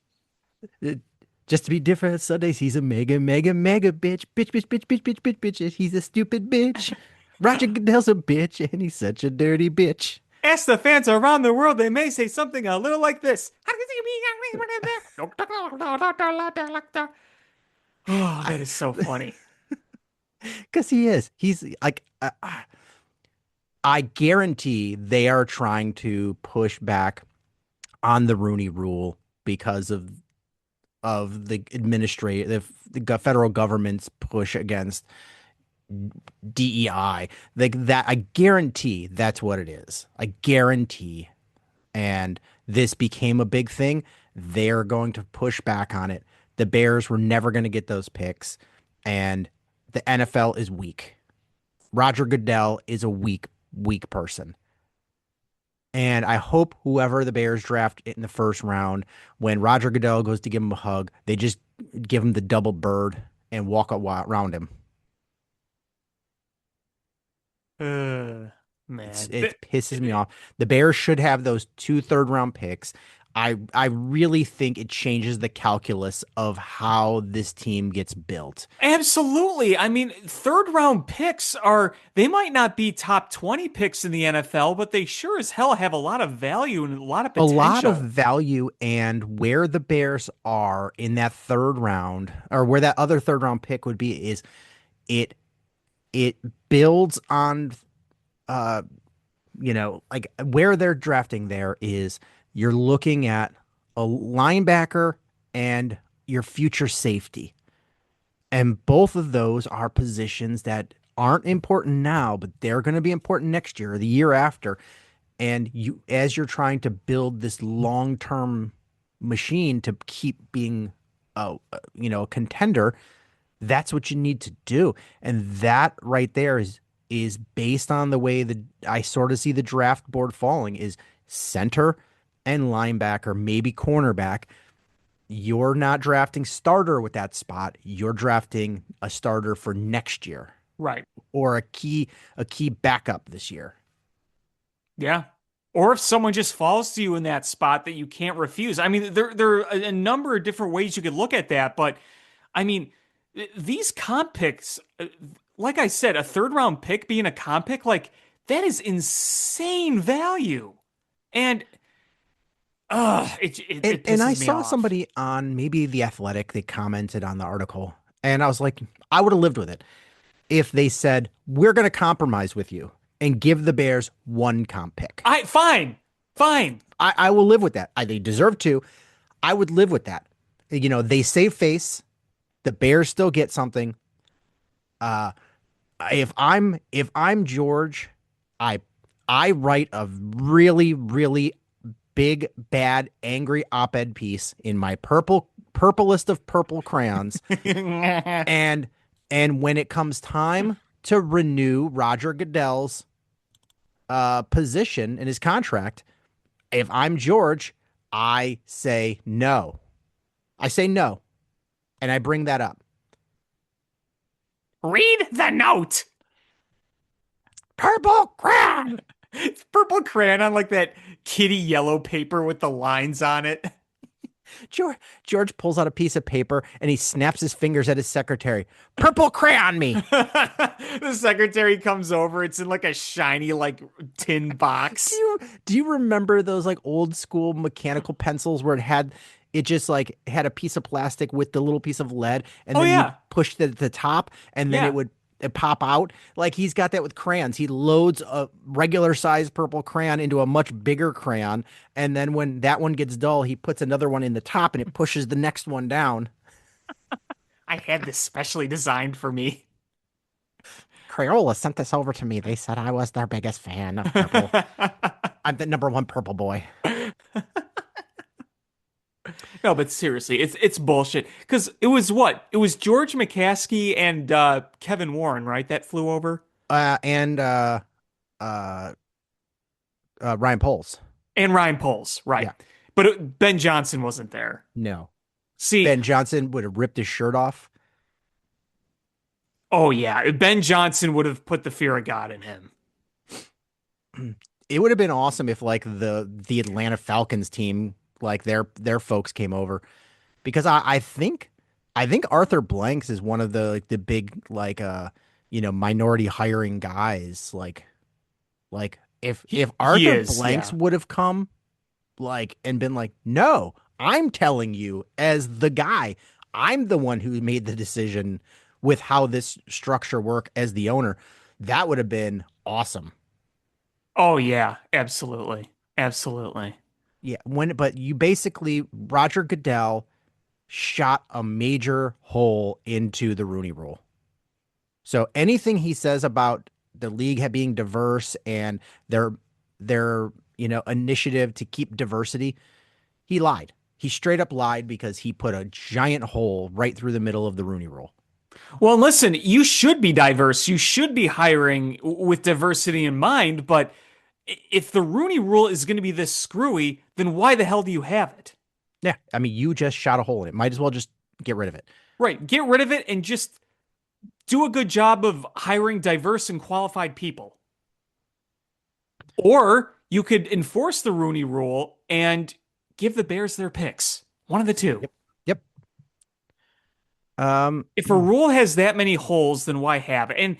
just to be different. Sundays he's a mega mega mega bitch. Bitch bitch bitch bitch bitch bitch bitch. He's a stupid bitch. Roger Goodell's a bitch, and he's such a dirty bitch. Ask the fans around the world, they may say something a little like this. Oh, that is so funny. Because he is. He's like, I guarantee they are trying to push back on the Rooney Rule because of the federal government's push against DEI. Like that, I guarantee that's what it is. I guarantee. And this became a big thing. They're going to push back on it. The Bears were never going to get those picks, and the NFL is weak. Roger Goodell is a weak person. And I hope whoever the Bears draft in the first round, when Roger Goodell goes to give him a hug, they just give him the double bird and walk around him. Man. It pisses me off. The Bears should have those 2 third-round picks. I really think it changes the calculus of how this team gets built. Absolutely. I mean, third round picks they might not be top 20 picks in the NFL, but they sure as hell have a lot of value and a lot of A lot of potential. value, and where the Bears are in that third round, or where that other third-round pick would be, is it it builds on like where they're drafting there is you're looking at a linebacker and your future safety. And both of those are positions that aren't important now, but they're going to be important next year or the year after. And you, as you're trying to build this long-term machine to keep being a contender, that's what you need to do. And that right there is based on the way that I sort of see the draft board falling is center and linebacker, maybe cornerback. You're not drafting starter with that spot. You're drafting a starter for next year Right. or a key backup this year. Yeah. Or if someone just falls to you in that spot that you can't refuse. I mean, there are a number of different ways you could look at that, but I mean, these comp picks, like I said, a third round pick being a comp pick, like that is insane value. And it And I pisses me saw off. somebody on maybe The Athletic, they commented on the article, and I was like, I would have lived with it if they said, we're going to compromise with you and give the Bears one comp pick. Fine, fine. I will live with that. They deserve to. I would live with that. They save face. The Bears still get something. Uh, if I'm George, I I write a really, really big, bad, angry op-ed piece in my purplest of purple crayons. And when it comes time to renew Roger Goodell's position in his contract, if I'm George, I say no. I say no, and I bring that up. Read the note. Purple crayon. It's purple crayon on like that kitty yellow paper with the lines on it. George pulls out a piece of paper and he snaps his fingers at his secretary. Purple crayon me. The secretary comes over. It's in like a shiny like tin box. Do you remember those like old school mechanical pencils where it just like had a piece of plastic with the little piece of lead, and Oh then you yeah. pushed it at the top, and then Yeah. it pop out? Like he's got that with crayons. He loads a regular size purple crayon into a much bigger crayon, and then when that one gets dull, he puts another one in the top, and it pushes the next one down. I had this specially designed for me. Crayola sent this over to me. They said I was their biggest fan of purple. I'm the number one purple boy. No, but seriously, it's bullshit. Because it was what? It was George McCaskey and Kevin Warren, right? That flew over. And uh, Ryan Poles. And Ryan Poles, right? Yeah. But Ben Johnson wasn't there. No. See, Ben Johnson would have ripped his shirt off. oh yeah, Ben Johnson would have put the fear of God in him. It would have been awesome if like the Atlanta Falcons team, like their folks came over, because I think Arthur Blanks is one of the big minority hiring guys. Like if He Arthur is, Blanks yeah. would have come like and been like, no, I'm telling you as the guy, I'm the one who made the decision with how this structure work as the owner. That would have been awesome. Oh yeah, absolutely. Absolutely. Yeah, but you basically Roger Goodell shot a major hole into the Rooney Rule. So anything he says about the league being diverse and their initiative to keep diversity, he lied. He straight up lied because he put a giant hole right through the middle of the Rooney Rule. Well, listen, you should be diverse. You should be hiring with diversity in mind, but if the Rooney Rule is going to be this screwy, then why the hell do you have it? Yeah, I mean, you just shot a hole in it. Might as well just get rid of it. Right, get rid of it and just do a good job of hiring diverse and qualified people. Or you could enforce the Rooney Rule and give the Bears their picks. One of the two. Yep. Yep. Um, If a rule has that many holes, then why have it? And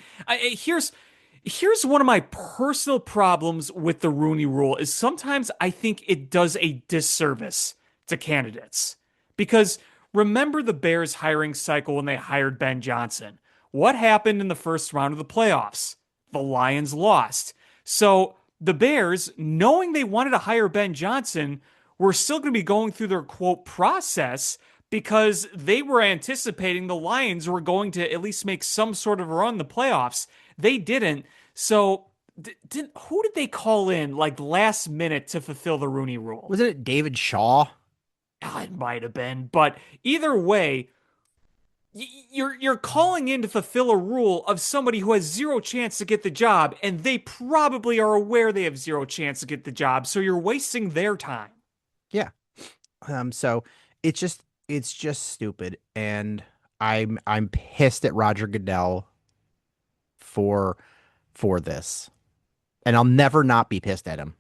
here's one of my personal problems with the Rooney Rule is sometimes I think it does a disservice to candidates. Because remember the Bears hiring cycle when they hired Ben Johnson. What happened in the first round of the playoffs? The Lions lost. So the Bears, knowing they wanted to hire Ben Johnson, were still going to be going through their quote process, because they were anticipating the Lions were going to at least make some sort of a run in the playoffs. They didn't. So, who did they call in like last minute to fulfill the Rooney Rule? Wasn't it David Shaw? Ah, it might have been, but either way, you're calling in to fulfill a rule of somebody who has zero chance to get the job, and they probably are aware they have zero chance to get the job, so you're wasting their time. Yeah. So it's just stupid, and I'm pissed at Roger Goodell for this, and I'll never not be pissed at him.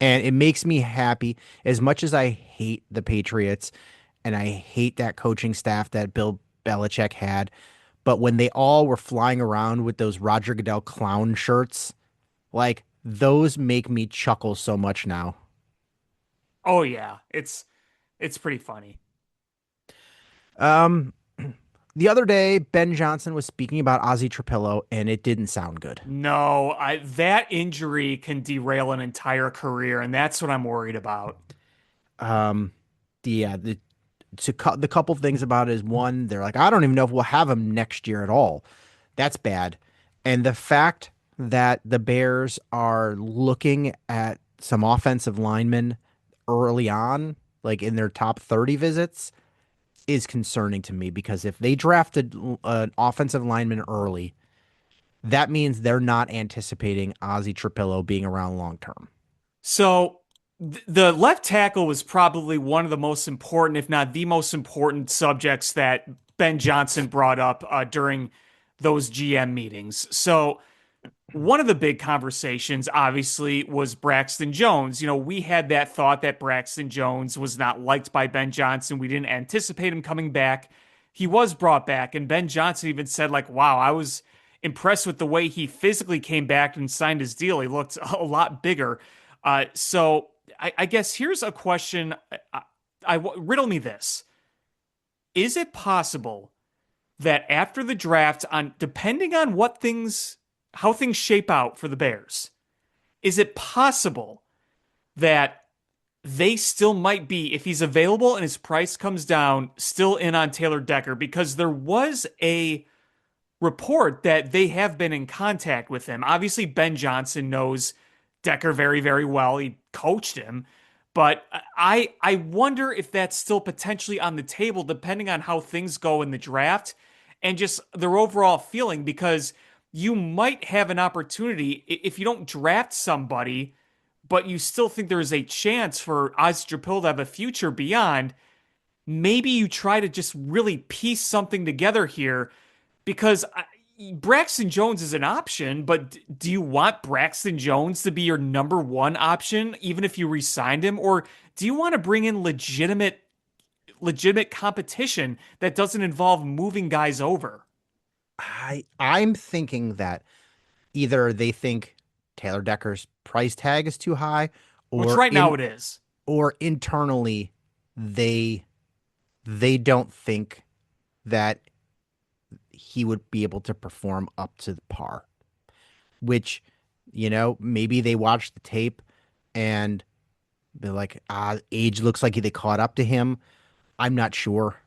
And it makes me happy as much as I hate the Patriots and I hate that coaching staff that Bill Belichick had. But when they all were flying around with those Roger Goodell clown shirts, like those make me chuckle so much now. Oh yeah, it's pretty funny. Um, the other day, Ben Johnson was speaking about Ozzy Trapillo, and it didn't sound good. No, that injury can derail an entire career, and that's what I'm worried about. Um, yeah, the couple things about it is one, they're like, I don't even know if we'll have him next year at all. That's bad. And the fact that the Bears are looking at some offensive linemen early on, like in their top 30 visits, is concerning to me because if they drafted an offensive lineman early, that means they're not anticipating Ozzy Trapillo being around long term. So the left tackle was probably one of the most important, if not the most important subjects that Ben Johnson brought up during those GM meetings. So one of the big conversations, obviously, was Braxton Jones. We had that thought that Braxton Jones was not liked by Ben Johnson. We didn't anticipate him coming back. He was brought back, and Ben Johnson even said, like, wow, I was impressed with the way he physically came back and signed his deal. He looked a lot bigger. So I guess here's a question. Riddle me this. Is it possible that after the draft, depending on how things shape out for the Bears, is it possible that they still might be, if he's available and his price comes down, still in on Taylor Decker? Because there was a report that they have been in contact with him. Obviously, Ben Johnson knows Decker very, very well. He coached him. But I wonder if that's still potentially on the table, depending on how things go in the draft and just their overall feeling, because you might have an opportunity if you don't draft somebody, but you still think there is a chance for Ozzy to have a future beyond. Maybe you try to just really piece something together here because Braxton Jones is an option, but do you want Braxton Jones to be your number one option, even if you re-signed him? Or do you want to bring in legitimate competition that doesn't involve moving guys over? I'm thinking that either they think Taylor Decker's price tag is too high, Which or right now it is. or internally they don't think that he would be able to perform up to the par. Which, maybe they watched the tape and they're like, age looks like they caught up to him. I'm not sure.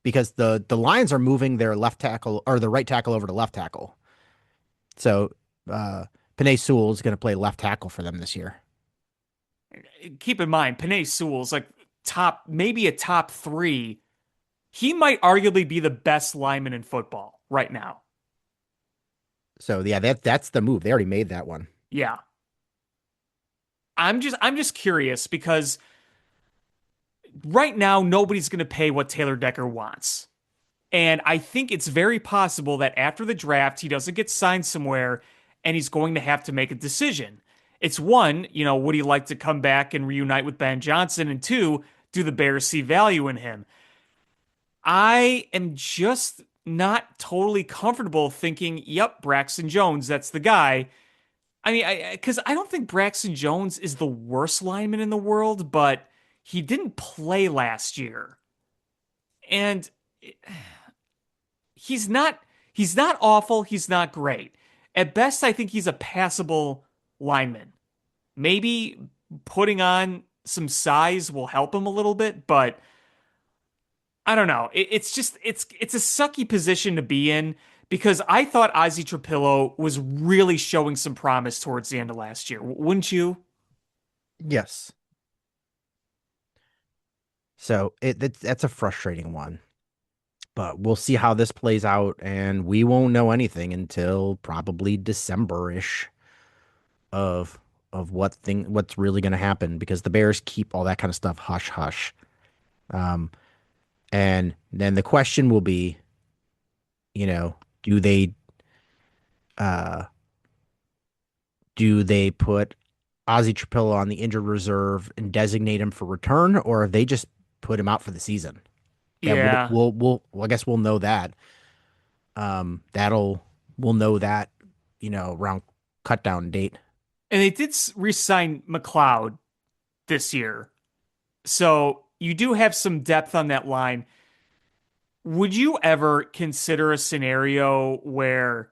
Because the Lions are moving their left tackle or the right tackle over to left tackle. So Penei Sewell is going to play left tackle for them this year. Keep in mind, Penei Sewell's like maybe a top three. He might arguably be the best lineman in football right now. So yeah, that's the move. They already made that one. Yeah. I'm just curious because right now nobody's going to pay what Taylor Decker wants. And I think it's very possible that after the draft, he doesn't get signed somewhere and he's going to have to make a decision. It's one, would he like to come back and reunite with Ben Johnson? And two, do the Bears see value in him? I am just not totally comfortable thinking, yep, Braxton Jones, that's the guy. I mean, because I don't think Braxton Jones is the worst lineman in the world, but he didn't play last year. And he's not awful, he's not great. At best, I think he's a passable lineman. Maybe putting on some size will help him a little bit, but I don't know. It's just it's a sucky position to be in because I thought Ozzy Trapillo was really showing some promise towards the end of last year. Wouldn't you? Yes. So that's a frustrating one. But we'll see how this plays out, and we won't know anything until probably December-ish of what's really going to happen because the Bears keep all that kind of stuff hush hush. Um, and then the question will be, do they uh do they put Ozzy Trapilla on the injured reserve and designate him for return, or if they just put him out for the season? That Yeah. well, I guess we'll know that. We'll know that, around cut down date. And they did re-sign McLeod this year. So you do have some depth on that line. Would you ever consider a scenario where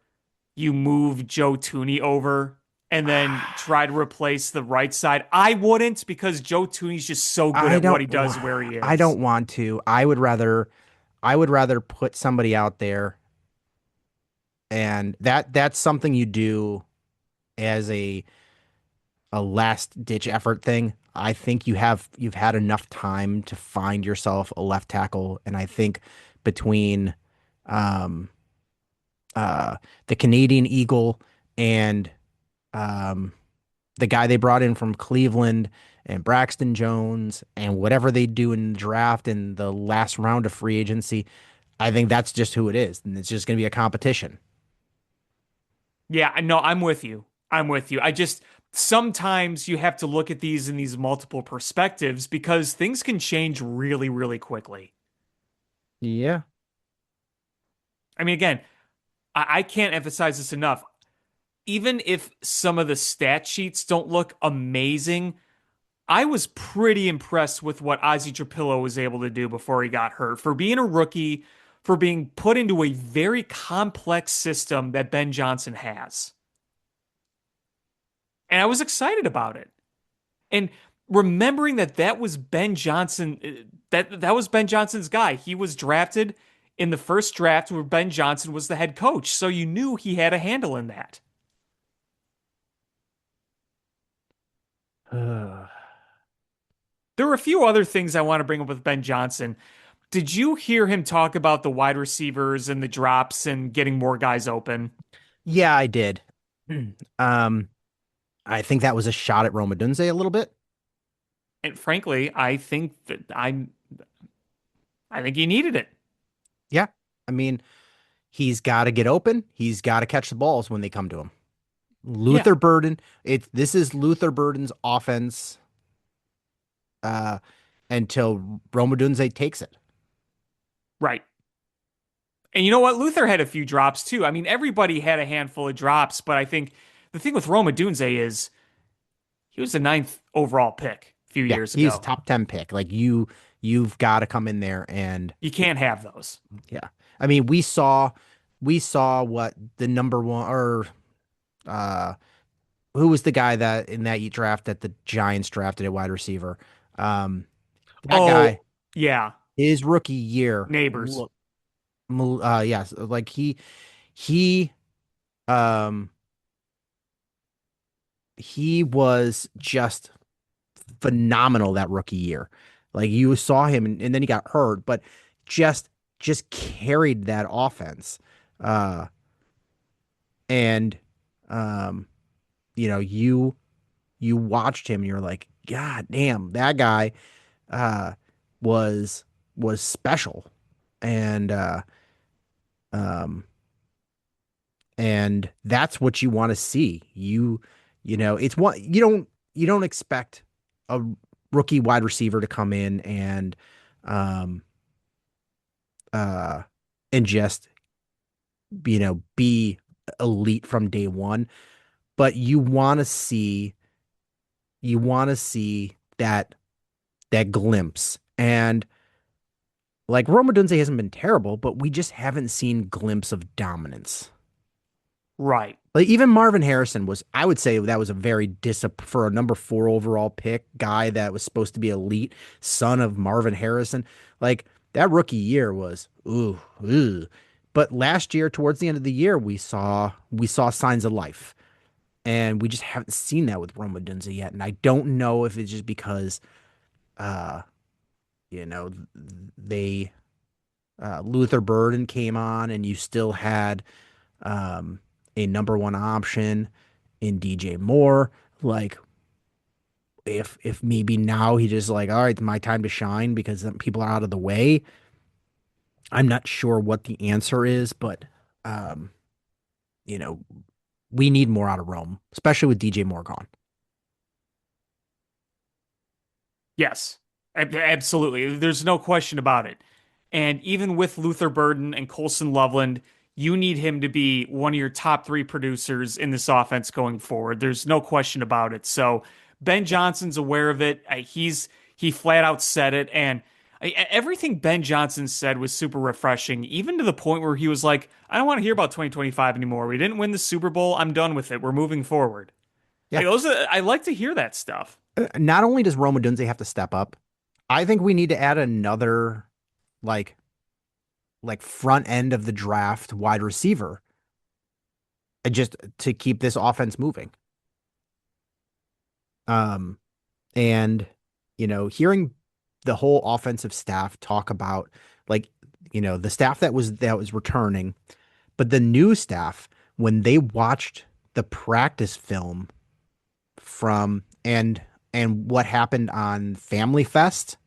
you move Joe Tooney over and then try to replace the right side? I wouldn't because Joe Tooney's just so good I at what don't he does where he I is. don't want to. I would rather put somebody out there, and that's something you do as a last ditch effort thing. I think you've had enough time to find yourself a left tackle, and I think between um uh the Canadian Eagle and um the guy they brought in from Cleveland and Braxton Jones and whatever they do in the draft and the last round of free agency, I think that's just who it is. And it's just going to be a competition. Yeah, no, I'm with you. I'm with you. I just sometimes you have to look at these in these multiple perspectives because things can change really, really quickly. Yeah. I mean, again, I can't emphasize this enough. Even if some of the stat sheets don't look amazing, I was pretty impressed with what Ozzy Trapillo was able to do before he got hurt. For being a rookie, for being put into a very complex system that Ben Johnson has. And I was excited about it. And remembering that that was Ben Johnson, that was Ben Johnson's guy. He was drafted in the first draft where Ben Johnson was the head coach. So you knew he had a handle in that. There were a few other things I want to bring up with Ben Johnson. Did you hear him talk about the wide receivers and the drops and getting more guys open? Yeah, I did. Um, I think that was a shot at Roma Dunze a little bit. And frankly, I think he needed it. Yeah. I mean, he's got to get open. He's got to catch the balls when they come to him. Yeah, Luther Burden, this is Luther Burden's offense uh until Roma Dunze takes it. right. And you know what? Luther had a few drops too. I mean, everybody had a handful of drops, but I think the thing with Roma Dunze is he was the ninth overall pick a few Yeah, years he's a ago. top 10 pick. Like you've got to come in there and You can't have those. yeah. I mean, we saw what the number one or uh who was the guy that in that draft that the Giants drafted at wide receiver. Um that guy, Oh, yeah, his rookie year, neighbors. look, yes, like he um he was just phenomenal that rookie year. Like you saw him and then he got hurt, but just just carried that offense. Uh and um you know, you watched him and you're like, God damn, that guy uh was was special. And um and that's what you want to see. It's what you don't expect a rookie wide receiver to come in um uh and just be elite from day one, but you want to see that glimpse. And like Roma hasn't been terrible, but we just haven't seen glimpse of dominance. Right. Like even Marvin Harrison was, I would say that was a very for a number 4 overall pick guy that was supposed to be elite, son of Marvin Harrison. Like that rookie year was ooh. But last year, towards the end of the year, we saw signs of life, and we just haven't seen that with Roma Dunza yet. And I don't know if it's just because, uh, you know, they Luther Burden came on, and you still had um, a number 1 option in DJ Moore. Like if maybe now he just like, all right, it's my time to shine because people are out of the way. I'm not sure what the answer is, but um, you know, we need more out of Rome, especially with DJ Moore gone. Yes, absolutely. There's no question about it. And even with Luther Burden and Colson Loveland, you need him to be one of your top 3 producers in this offense going forward. There's no question about it. So Ben Johnson's aware of it. He flat out said it, and everything Ben Johnson said was super refreshing, even to the point where he was like, "I don't want to hear about 2025 anymore. We didn't win the Super Bowl. I'm done with it. We're moving forward." Yeah. Like I like to hear that stuff. Not only does Roma Dunze have to step up, I think we need to add another like front end of the draft wide receiver just to keep this offense moving. Um, and hearing the whole offensive staff talk about like, the staff that was returning, but the new staff when they watched the practice film from and what happened on Family Fest,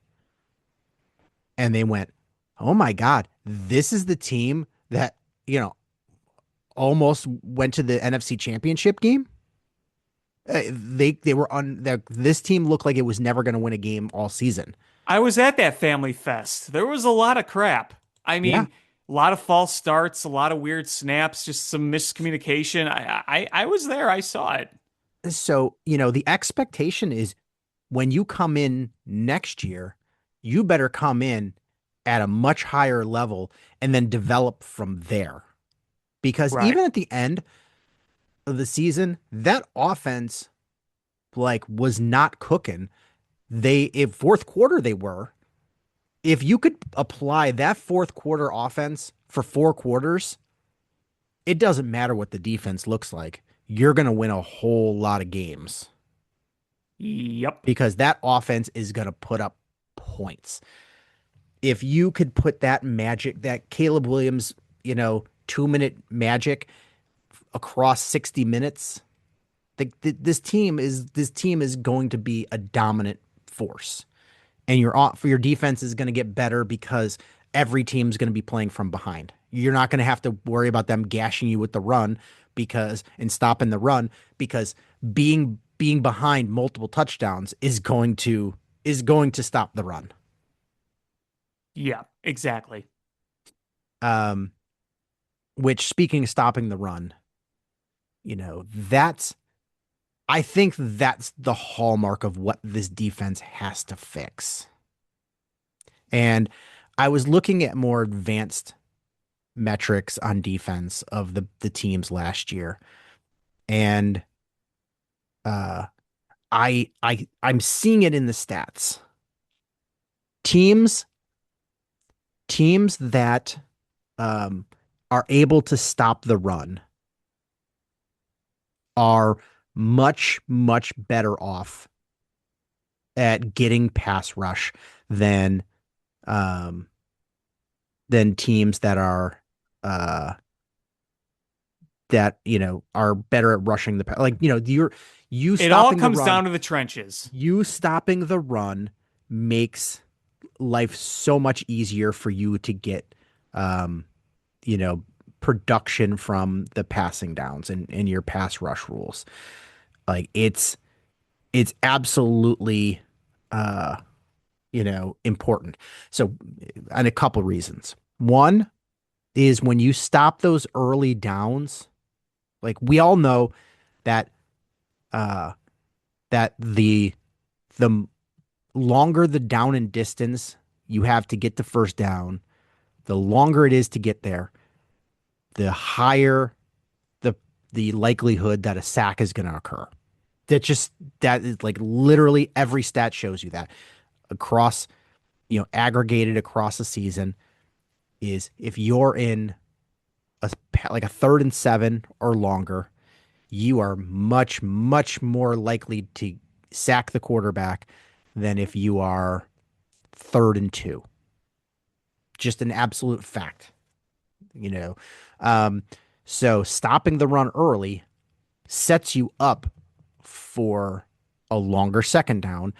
and they went, "Oh my God, this is the team that, almost went to the NFC Championship game." They were on this team looked like it was never going to win a game all season. I was at that family fest. There was a lot of crap. I Yeah. mean, a lot of false starts, a lot of weird snaps, just some miscommunication. I was there. I saw it. So, the expectation is when you come in next year, you better come in at a much higher level and then develop from there. Because Right. even at the end of the season, that offense like was not cooking. In fourth quarter they were. If you could apply that fourth quarter offense for 4 quarters, it doesn't matter what the defense looks like. You're going to win a whole lot of games Yep. because that offense is going to put up points. If you could put that magic, that Caleb Williams, 2-minute magic across 60 minutes, this team is going to be a dominant force. And your defense is going to get better because every team's going to be playing from behind. You're not going to have to worry about them gashing you with the run and stopping the run because being behind multiple touchdowns is going to stop the run. Yeah, exactly. Um, which speaking of stopping the run, that's I think that's the hallmark of what this defense has to fix. And I was looking at more advanced metrics on defense of the teams last year. And uh I'm seeing it in the stats. Teams teams that um are able to stop the run are much, much better off at getting pass rush than um teams that uh are better at rushing the like you It all stopping the comes run down to the trenches. you stopping the run makes life so much easier for you to get um you know production from the passing downs and your pass rush rules. Like it's absolutely uh important. So, and a couple reasons. One is when you stop those early downs, like we all know that uh that the longer the down and distance you have to get to first down, the longer it is to get there, the higher the the likelihood that a sack is going to occur. That just that is like literally every stat shows you that across, aggregated across the season is if you're in like a 3rd and 7 or longer, you are much, much more likely to sack the quarterback than if you are 3rd and 2. Just an absolute fact, you know. Um, so stopping the run early sets you up for a longer second down,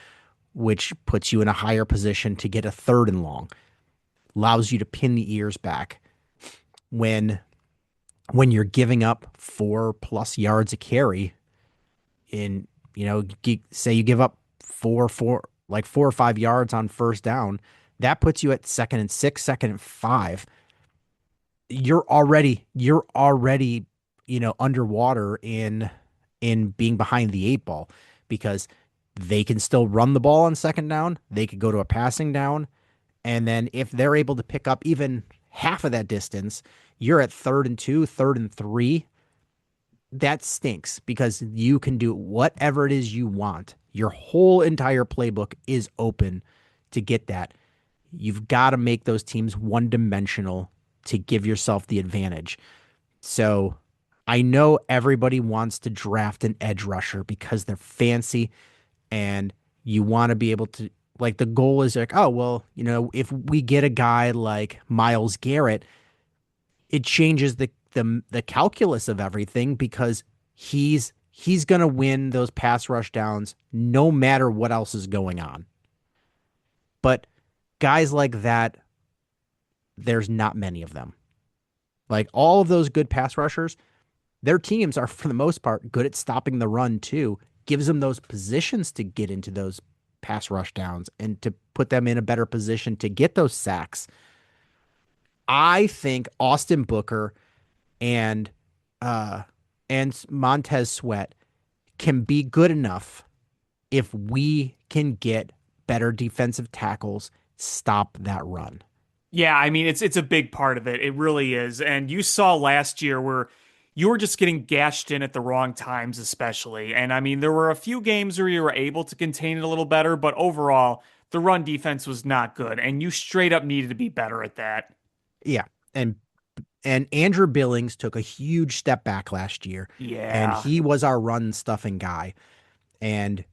which puts you in a higher position to get a 3rd and long, allows you to pin the ears back when you're giving up 4+ yards a carry in, say you give up like 4 or 5 yards on first down, that puts you at 2nd and 6, 2nd and 5. You're already, underwater in being behind the 8 ball because they can still run the ball on second down. They could go to a passing down. And then if they're able to pick up even half of that distance, you're at 3rd and 2, 3rd and 3. That stinks because you can do whatever it is you want. Your whole entire playbook is open to get that. You've got to make those teams one dimensional to give yourself the advantage. So I know everybody wants to draft an edge rusher because they're fancy and you want to be able to, like, the goal is like, oh, well, if we get a guy like Myles Garrett, it changes the calculus of everything because he's going to win those pass rush downs no matter what else is going on. But guys like that, there's not many of them. Like all of those good pass rushers, their teams are for the most part good at stopping the run too. Gives them those positions to get into those pass rush downs and to put them in a better position to get those sacks. I think Austin Booker and uh and Montez Sweat can be good enough if we can get better defensive tackles, stop that run. Yeah, I mean it's a big part of it. It really is. And you saw last year where you were just getting gashed in at the wrong times, especially. And I mean, there were a few games where you were able to contain it a little better, but overall, the run defense was not good, and you straight up needed to be better at that. Yeah. And Andrew Billings took a huge step back last year, and Yeah. he was our run stuffing guy. And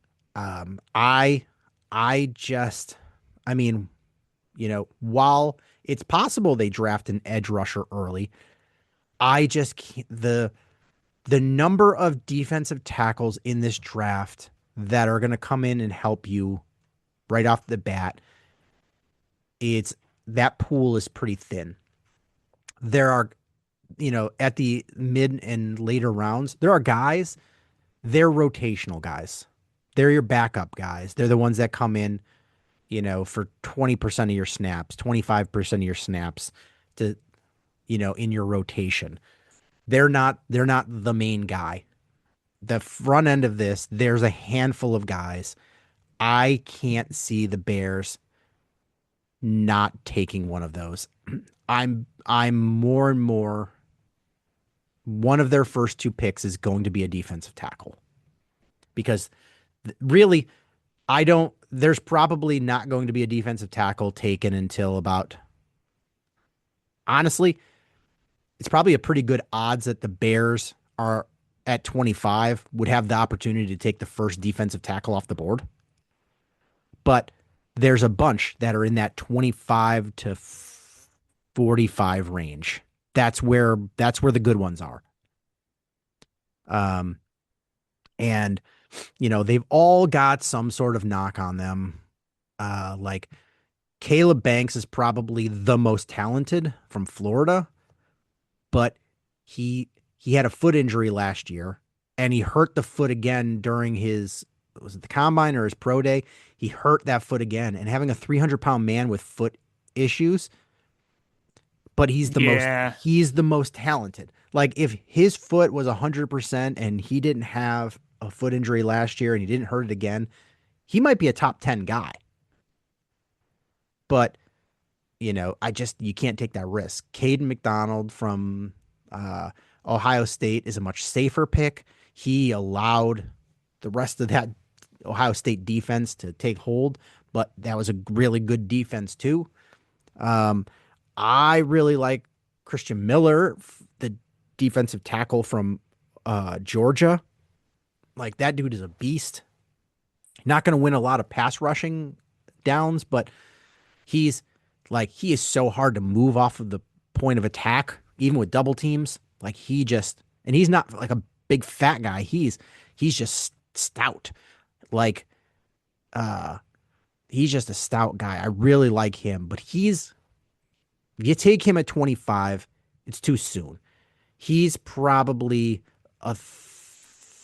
I just, I mean, while it's possible they draft an edge rusher early, I just can't, the number of defensive tackles in this draft that are going to come in and help you right off the bat, it's that pool is pretty thin. There are, at the mid and later rounds, there are guys, they're rotational guys. They're your backup guys. They're the ones that come in, for 20% of your snaps, 25% of your snaps to, in your rotation. They're not the main guy. The front end of this, there's a handful of guys. I can't see the Bears not taking one of those. I'm more and more one of their first 2 picks is going to be a defensive tackle. Because really, there's probably not going to be a defensive tackle taken until about, honestly, it's probably a pretty good odds that the Bears are at 25 would have the opportunity to take the first defensive tackle off the board. But there's a bunch that are in that 25 to 45 range. That's where the good ones are. And they've all got some sort of knock on them. Like Caleb Banks is probably the most talented from Florida, but he had a foot injury last year and he hurt the foot again during was it the combine or his pro day? He hurt that foot again, and having a 300-pound man with foot issues, but Yeah. he's the most talented. Like if his foot was 100% and he didn't have a foot injury last year and he didn't hurt it again, he might be a top 10 guy. But, you can't take that risk. Caden McDonald from Ohio State is a much safer pick. He allowed the rest of that Ohio State defense to take hold, but that was a really good defense too. Um, I really like Christian Miller, the defensive tackle from Georgia. Like that dude is a beast. Not going to win a lot of pass rushing downs, but he's he is so hard to move off of the point of attack, even with double teams. Like he just and he's not like a big fat guy. He's just stout. Like uh he's just a stout guy. I really like him, but if you take him at 25, it's too soon. He's probably a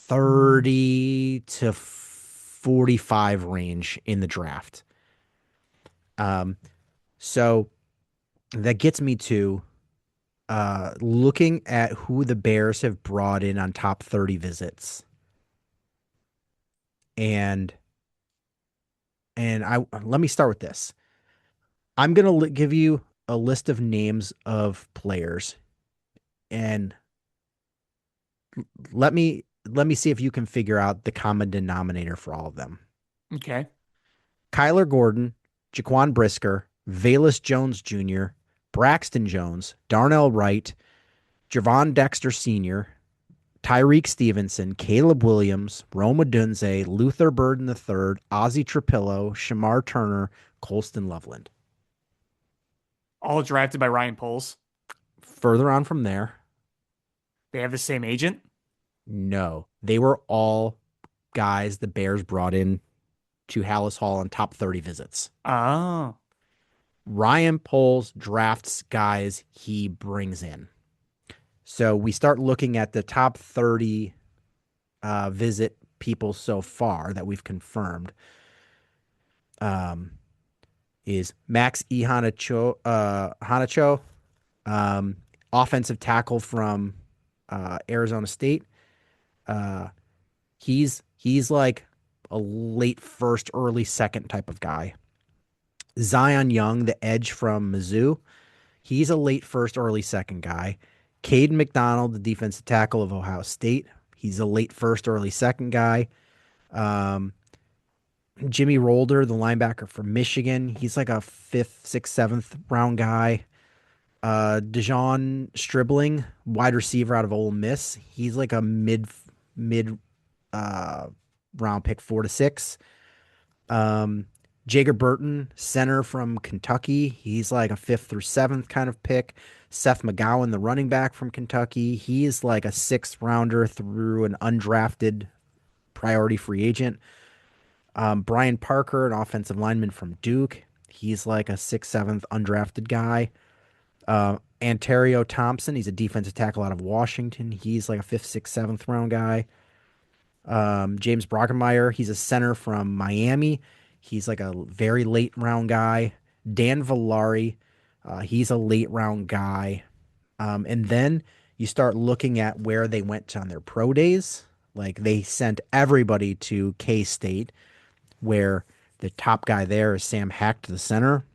30 to 45 range in the draft. Um, so that gets me to looking at who the Bears have brought in on top 30 visits. And I let me start with this. I'm going to give you a list of names of players and let me see if you can figure out the common denominator for all of them. Okay. Kyler Gordon, Jaquan Brisker, Velus Jones Jr., Braxton Jones, Darnell Wright, Javon Dexter Sr., Tyreek Stevenson, Caleb Williams, Rome Odunze, Luther Burden III, Ozzie Trapillo, Shamar Turner, Colston Loveland. All drafted by Ryan Poles. Further on from there, They have the same agent. no. They were all guys the Bears brought in to Hallis Hall on top 30 visits. Oh. Ryan Poles drafts guys he brings in. So we start looking at the top 30 visit people so far that we've confirmed. Is Max E. Hanacho, offensive tackle from Arizona State. He's like a late first, early second type of guy. Zion Young, the edge from Mizzou. He's a late first, early second guy. Caden McDonald, the defensive tackle of Ohio State. He's a late first, early second guy. Um, Jimmy Rolder, the linebacker from Michigan. He's like a fifth, sixth, seventh round guy. Dejon Stribling, wide receiver out of Ole Miss. He's like a mid uh, round pick, 4 to 6. Jager Burton, center from Kentucky. He's like a fifth through seventh kind of pick. Seth McGowan, the running back from Kentucky. He's like a sixth rounder through an undrafted priority free agent. Brian Parker, an offensive lineman from Duke. He's like a sixth, seventh undrafted guy. Ontario Thompson, he's a defensive tackle out of Washington. He's like a fifth, sixth, seventh round guy. James Brockenmeyer, he's a center from Miami. He's like a very late round guy. Dan Villari, he's a late round guy. And then you start looking at where they went on their pro days. Like they sent everybody to K-State, where the top guy there is Sam Hecht, the center.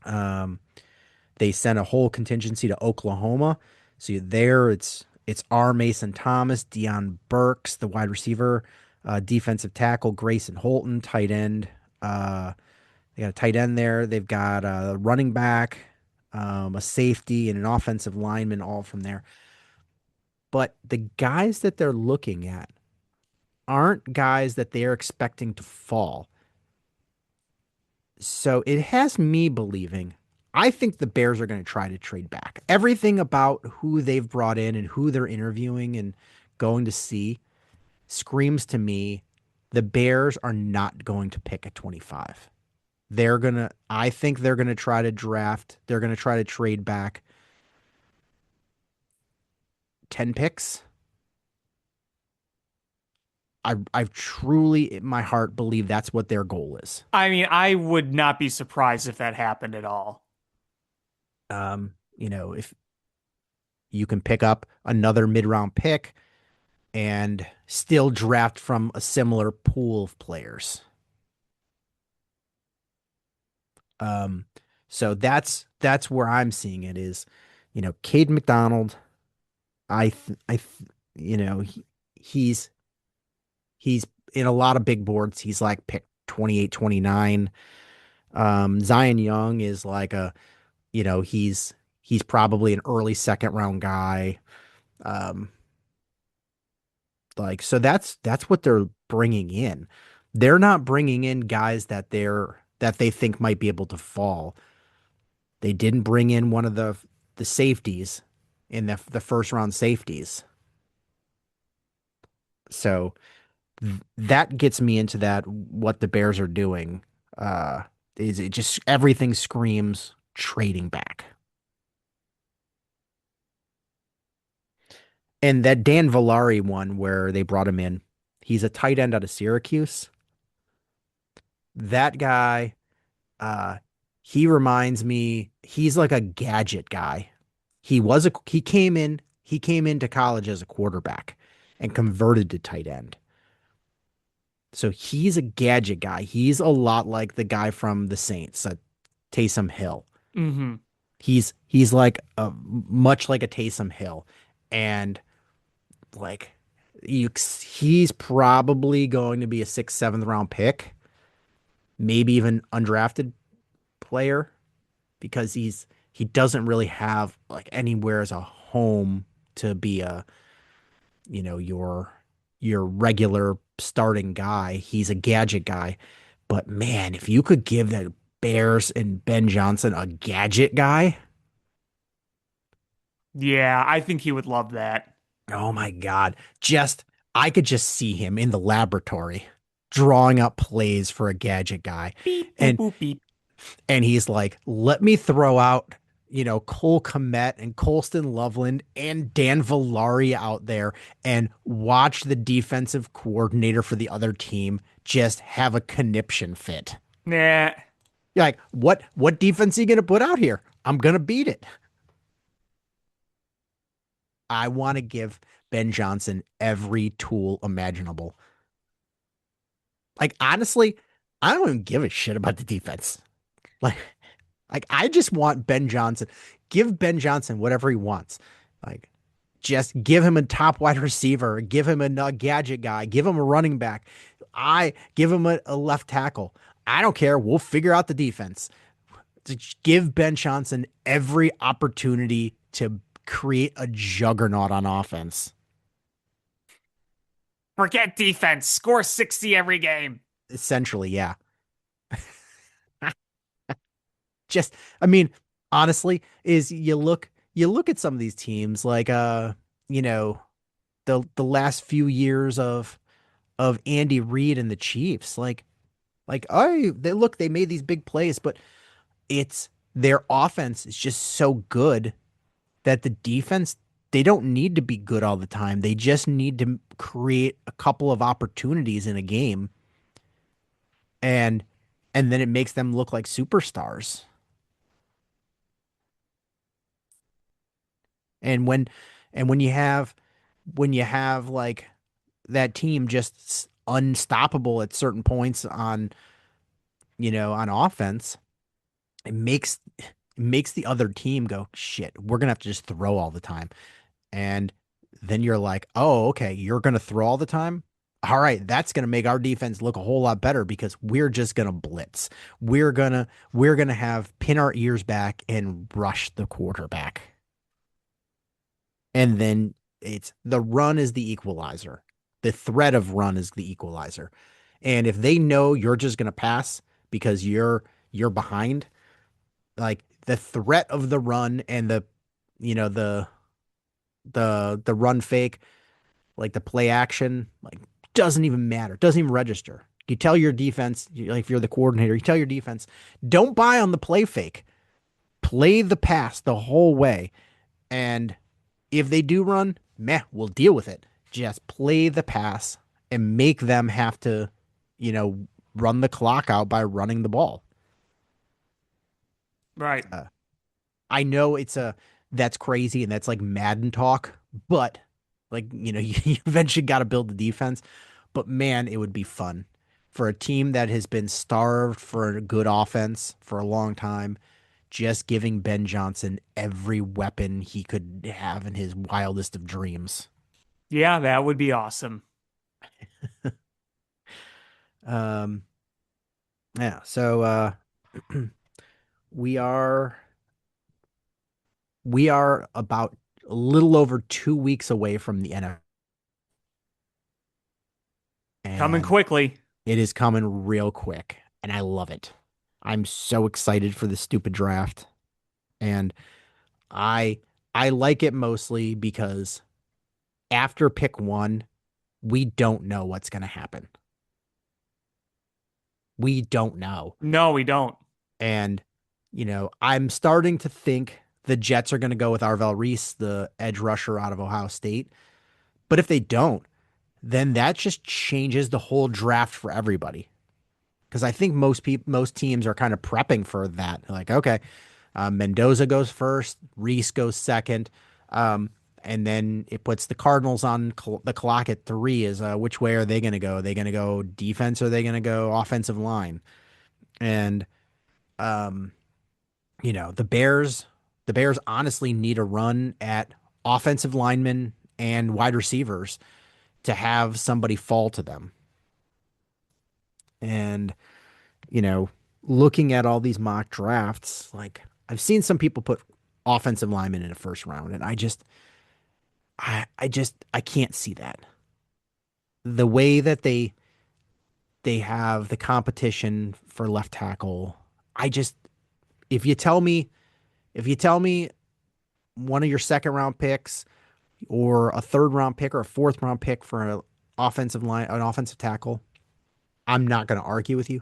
They sent a whole contingency to Oklahoma. So there it's R. Mason Thomas, Deion Burks, the wide receiver, defensive tackle, Grayson Holton, tight end. They got a tight end there. They've got a running back, a safety, and an offensive lineman, all from there. But the guys that they're looking at aren't guys that they're expecting to fall. So it has me believing I think the Bears are going to try to trade back. Everything about who they've brought in and who they're interviewing and going to see screams to me the Bears are not going to pick at 25. I think they're going to try to draft, they're going to try to trade back 10 picks. I truly, in my heart, believe that's what their goal is. I mean, I would not be surprised if that happened at all. If you can pick up another mid-round pick and still draft from a similar pool of players. So that's where I'm seeing it is, Cade McDonald, you know, he's he's in a lot of big boards. He's like pick 28, 29. Zion Young is like he's probably an early second round guy. Um, so that's what they're bringing in. They're not bringing in guys that they think might be able to fall. They didn't bring in one of the safeties in the first round safeties. So that gets me into that what the Bears are doing. Uh, is it just everything screams trading back. And that Dan Villari one where they brought him in, he's a tight end out of Syracuse. That guy, uh, he reminds me, he's like a gadget guy. He came into college as a quarterback and converted to tight end. So he's a gadget guy. He's a lot like the guy from the Saints, Taysom Hill. Hmm. He's like much like a Taysom Hill, and like he's probably going to be a sixth, seventh round pick, maybe even undrafted player because he doesn't really have like anywhere as a home to be a your regular starting guy. He's a gadget guy. But man, if you could give the Bears and Ben Johnson a gadget guy, Yeah, I think he would love that. oh my God. Just I could just see him in the laboratory drawing up plays for a gadget guy. Beep, boop, And boop, beep. he's like, let me throw out, Cole Kmet and Colston Loveland and Dan Villari out there and watch the defensive coordinator for the other team just have a conniption fit. Nah. You're like, what defense are you gonna put out here? I'm gonna beat it. I want to give Ben Johnson every tool imaginable. Like honestly, I don't even give a shit about the defense. Like I just want Ben Johnson. Give Ben Johnson whatever he wants. Like just give him a top wide receiver, give him a gadget guy, give him a running back. I give him a left tackle. I don't care. We'll figure out the defense. Just give Ben Johnson every opportunity to create a juggernaut on offense. Forget defense. Score 60 every game. Essentially, yeah. Just, I mean, honestly, is you look at some of these teams like you know, the last few years of Andy Reid and the Chiefs, oh, they made these big plays, but it's their offense is just so good that the defense they don't need to be good all the time. They just need to create a couple of opportunities in a game and then it makes them look like superstars. And when you have like that team just unstoppable at certain points on on offense, it makes the other team go, shit, we're gonna have to just throw all the time. And then you're like, oh, okay, you're gonna throw all the time. All right, that's gonna make our defense look a whole lot better because we're just gonna blitz. We're gonna have pin our ears back and rush the quarterback. And then it's the run is the equalizer. The threat of run is the equalizer. And if they know you're just gonna pass because you're behind, like the threat of the run and the you know the run fake, like the play action, like doesn't even matter, doesn't even register. You tell your defense, like if you're the coordinator, you tell your defense, don't buy on the play fake. Play the pass the whole way. And if they do run, meh, we'll deal with it. Just play the pass and make them have to, you know, run the clock out by running the ball. Right. Uh, I know that's crazy and that's like Madden talk, but like, you eventually got to build the defense. But man, it would be fun for a team that has been starved for a good offense for a long time just giving Ben Johnson every weapon he could have in his wildest of dreams. Yeah, that would be awesome. Um, yeah, so we are we are about a little over 2 weeks away from the NFL, Coming and quickly. it is coming real quick, and I love it. I'm so excited for the stupid draft, and I I like it mostly because after pick one, we don't know what's going to happen. We don't know. No, we don't. And, I'm starting to think the Jets are going to go with Arvell Reese, the edge rusher out of Ohio State. But if they don't, then that just changes the whole draft for everybody. Because I think most teams are kind of prepping for that. Like, okay, Mendoza goes first, Reese goes second, and then it puts the Cardinals on the clock at three. Is which way are they going to go? Are they going to go defense? Or are they going to go offensive line? And um, the Bears honestly need a run at offensive linemen and wide receivers to have somebody fall to them. And, you know, looking at all these mock drafts, like I've seen some people put offensive linemen in the first round, and I can't see that. The way that they have the competition for left tackle, I just if you tell me one of your second round picks or a third round pick or a fourth round pick for an offensive tackle, I'm not going to argue with you.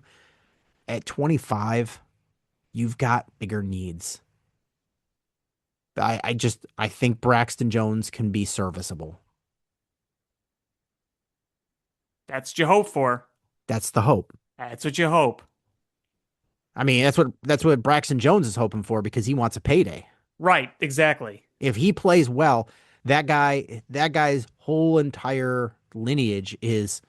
At 25, you've got bigger needs. I think Braxton Jones can be serviceable. That's what you hope for. That's the hope. That's what you hope. I mean, that's what Braxton Jones is hoping for because he wants a payday. Right, exactly. If he plays well, that guy's whole entire lineage is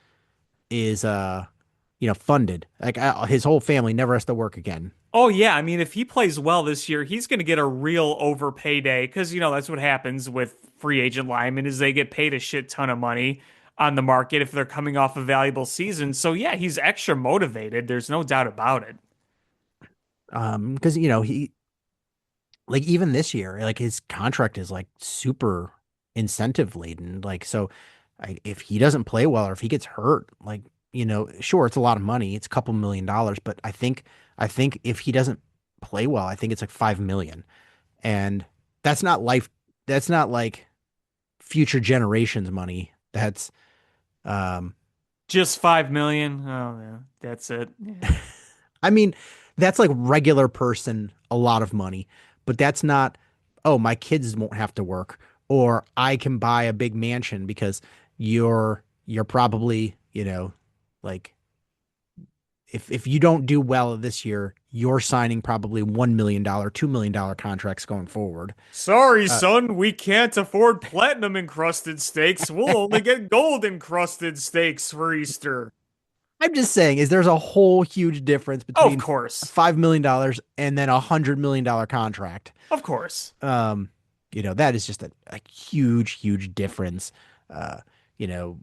funded. Like his whole family never has to work again. Oh yeah, I mean if he plays well this year, he's going to get a real overpay day because that's what happens with free agent linemen is they get paid a shit ton of money on the market if they're coming off a valuable season. So yeah, he's extra motivated. There's no doubt about it. Because he like even this year, like his contract is like super incentive laden. Like so, if he doesn't play well or if he gets hurt, like sure, it's a lot of money. It's a couple $1 million, but I think if he doesn't play well, I think it's like 5 million, and that's not life. That's not like future generations money. That's um, Just 5 million. Oh yeah, that's it. Yeah. I mean, that's like regular person a lot of money, but that's not, oh, my kids won't have to work or I can buy a big mansion because you're probably, like if you don't do well this year, you're signing probably $1 million, $2 million contracts going forward. Sorry, Uh, son, we can't afford platinum encrusted steaks. We'll only get gold encrusted steaks for Easter. I'm just saying is there's a whole huge difference Of between course. $5 million and then $100 million contract. Of course. Um, that is just a huge, huge difference. Uh, you know,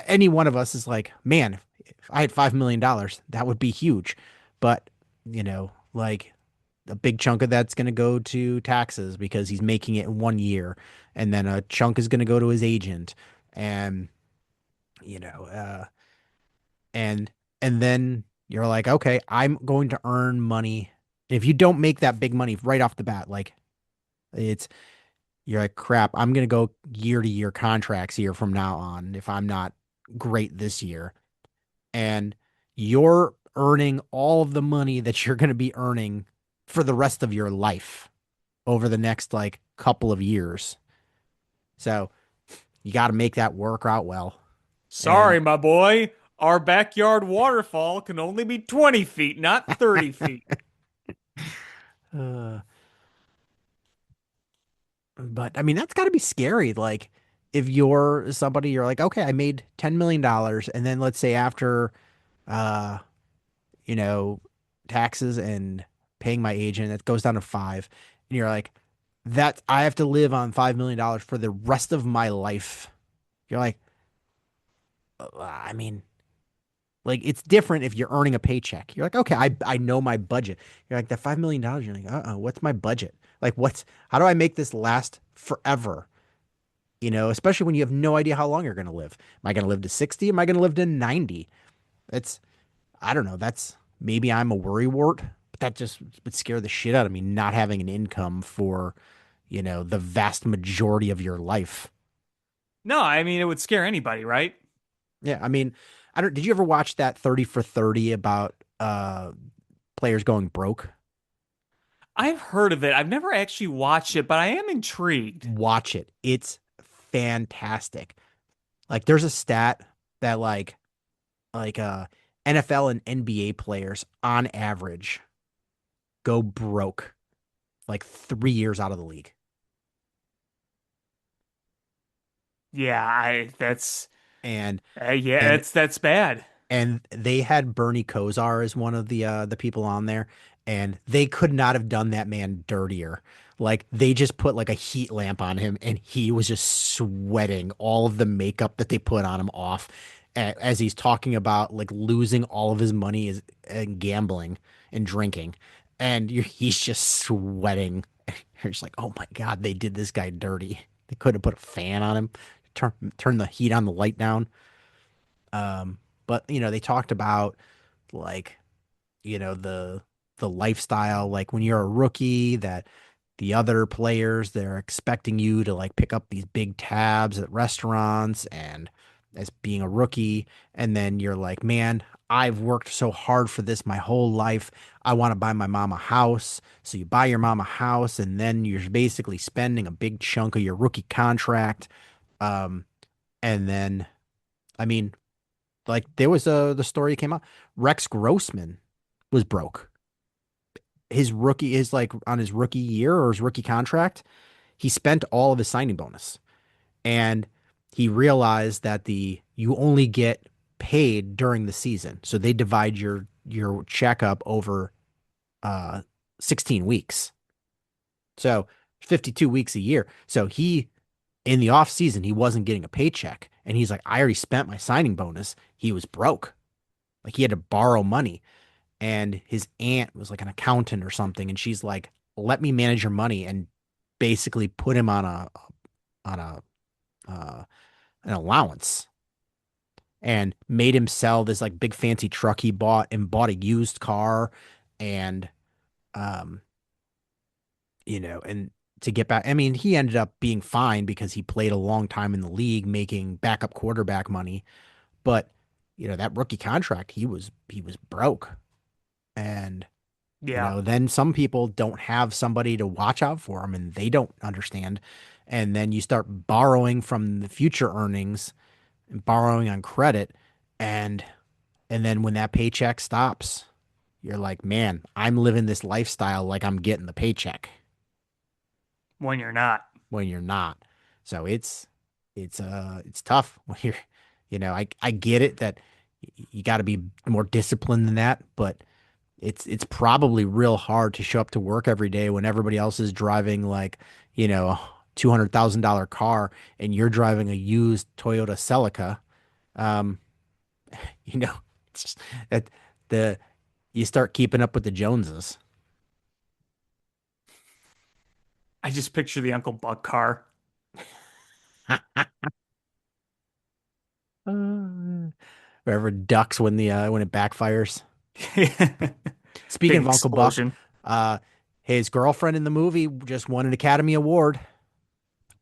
any one of us is like, man, if I had $5 million, that would be huge. But, like a big chunk of that's going to go to taxes because he's making it in 1 year. And then a chunk is going to go to his agent. And, you know, uh, and, and then you're like, okay, I'm going to earn money. If you don't make that big money right off the bat, like it's, you're like, crap, I'm going to go year to year contracts here from now on if I'm not great this year. And you're earning all of the money that you're going to be earning for the rest of your life over the next like couple of years. So you got to make that work out well. Sorry, And my boy. Our backyard waterfall can only be 20 feet, not 30 feet. uh, but I mean, that's got to be scary. Like, if you're somebody, you're like, okay, I made $10 million, and then let's say after, uh, you know, taxes and paying my agent. It goes down to five, and you're like, that I have to live on $5 million for the rest of my life. You're like, I mean, like it's different if you're earning a paycheck. You're like, okay, I know my budget. You're like that $5 million. You're like, what's my budget? Like, how do I make this last forever? Especially when you have no idea how long you're going to live. Am I going to live to 60? Am I going to live to 90? It's, I don't know. That's maybe I'm a worrywart, but that just would scare the shit out of me not having an income for, the vast majority of your life. No, I mean it would scare anybody, right? Yeah. I mean, did you ever watch that 30 for 30 about players going broke? I've heard of it. I've never actually watched it, but I am intrigued. Watch it. It's fantastic. Like there's a stat that like NFL and NBA players on average go broke like 3 years out of the league. Yeah, I that's And yeah, and that's bad. and they had Bernie Kosar as one of the people on there, and they could not have done that man dirtier. Like they just put like a heat lamp on him, and he was just sweating all of the makeup that they put on him off as he's talking about like losing all of his money and gambling and drinking, and he's just sweating. You're just like, oh my God, they did this guy dirty. They could have put a fan on him, turn the heat on the light down. But they talked about like, the lifestyle, like when you're a rookie, that the other players, they're expecting you to like pick up these big tabs at restaurants and as being a rookie, and then you're like, man, I've worked so hard for this my whole life. I want to buy my mom a house. So you buy your mom a house, and then you're basically spending a big chunk of your rookie contract. Um, and then, I mean, like there was the story came out. Rex Grossman was broke. His rookie is like on his rookie year or his rookie contract. He spent all of his signing bonus, and he realized that the you only get paid during the season. So they divide your checkup over uh 16 weeks. So 52 weeks a year. So he in the off season he wasn't getting a paycheck, and he's like, I already spent my signing bonus. He was broke. Like he had to borrow money, and his aunt was like an accountant or something, and she's like, let me manage your money, and basically put him on a an allowance, and made him sell this like big fancy truck he bought, and bought a used car, and um and to get back, I mean, he ended up being fine because he played a long time in the league making backup quarterback money. But that rookie contract, he was broke. And Yeah. then some people don't have somebody to watch out for them, and they don't understand. And then you start borrowing from the future earnings and borrowing on credit, and then when that paycheck stops, you're like, man, I'm living this lifestyle like I'm getting the paycheck When you're not. when you're not. So it's tough when you're, I get it that you got to be more disciplined than that, but it's probably real hard to show up to work every day when everybody else is driving like, a $200,000 car, and you're driving a used Toyota Celica. Um, you know, it's just that the you start keeping up with the Joneses. I just picture the Uncle Buck car. Wherever ducks when it backfires. Speaking Big of Uncle Buck, explosion. uh, his girlfriend in the movie just won an Academy Award.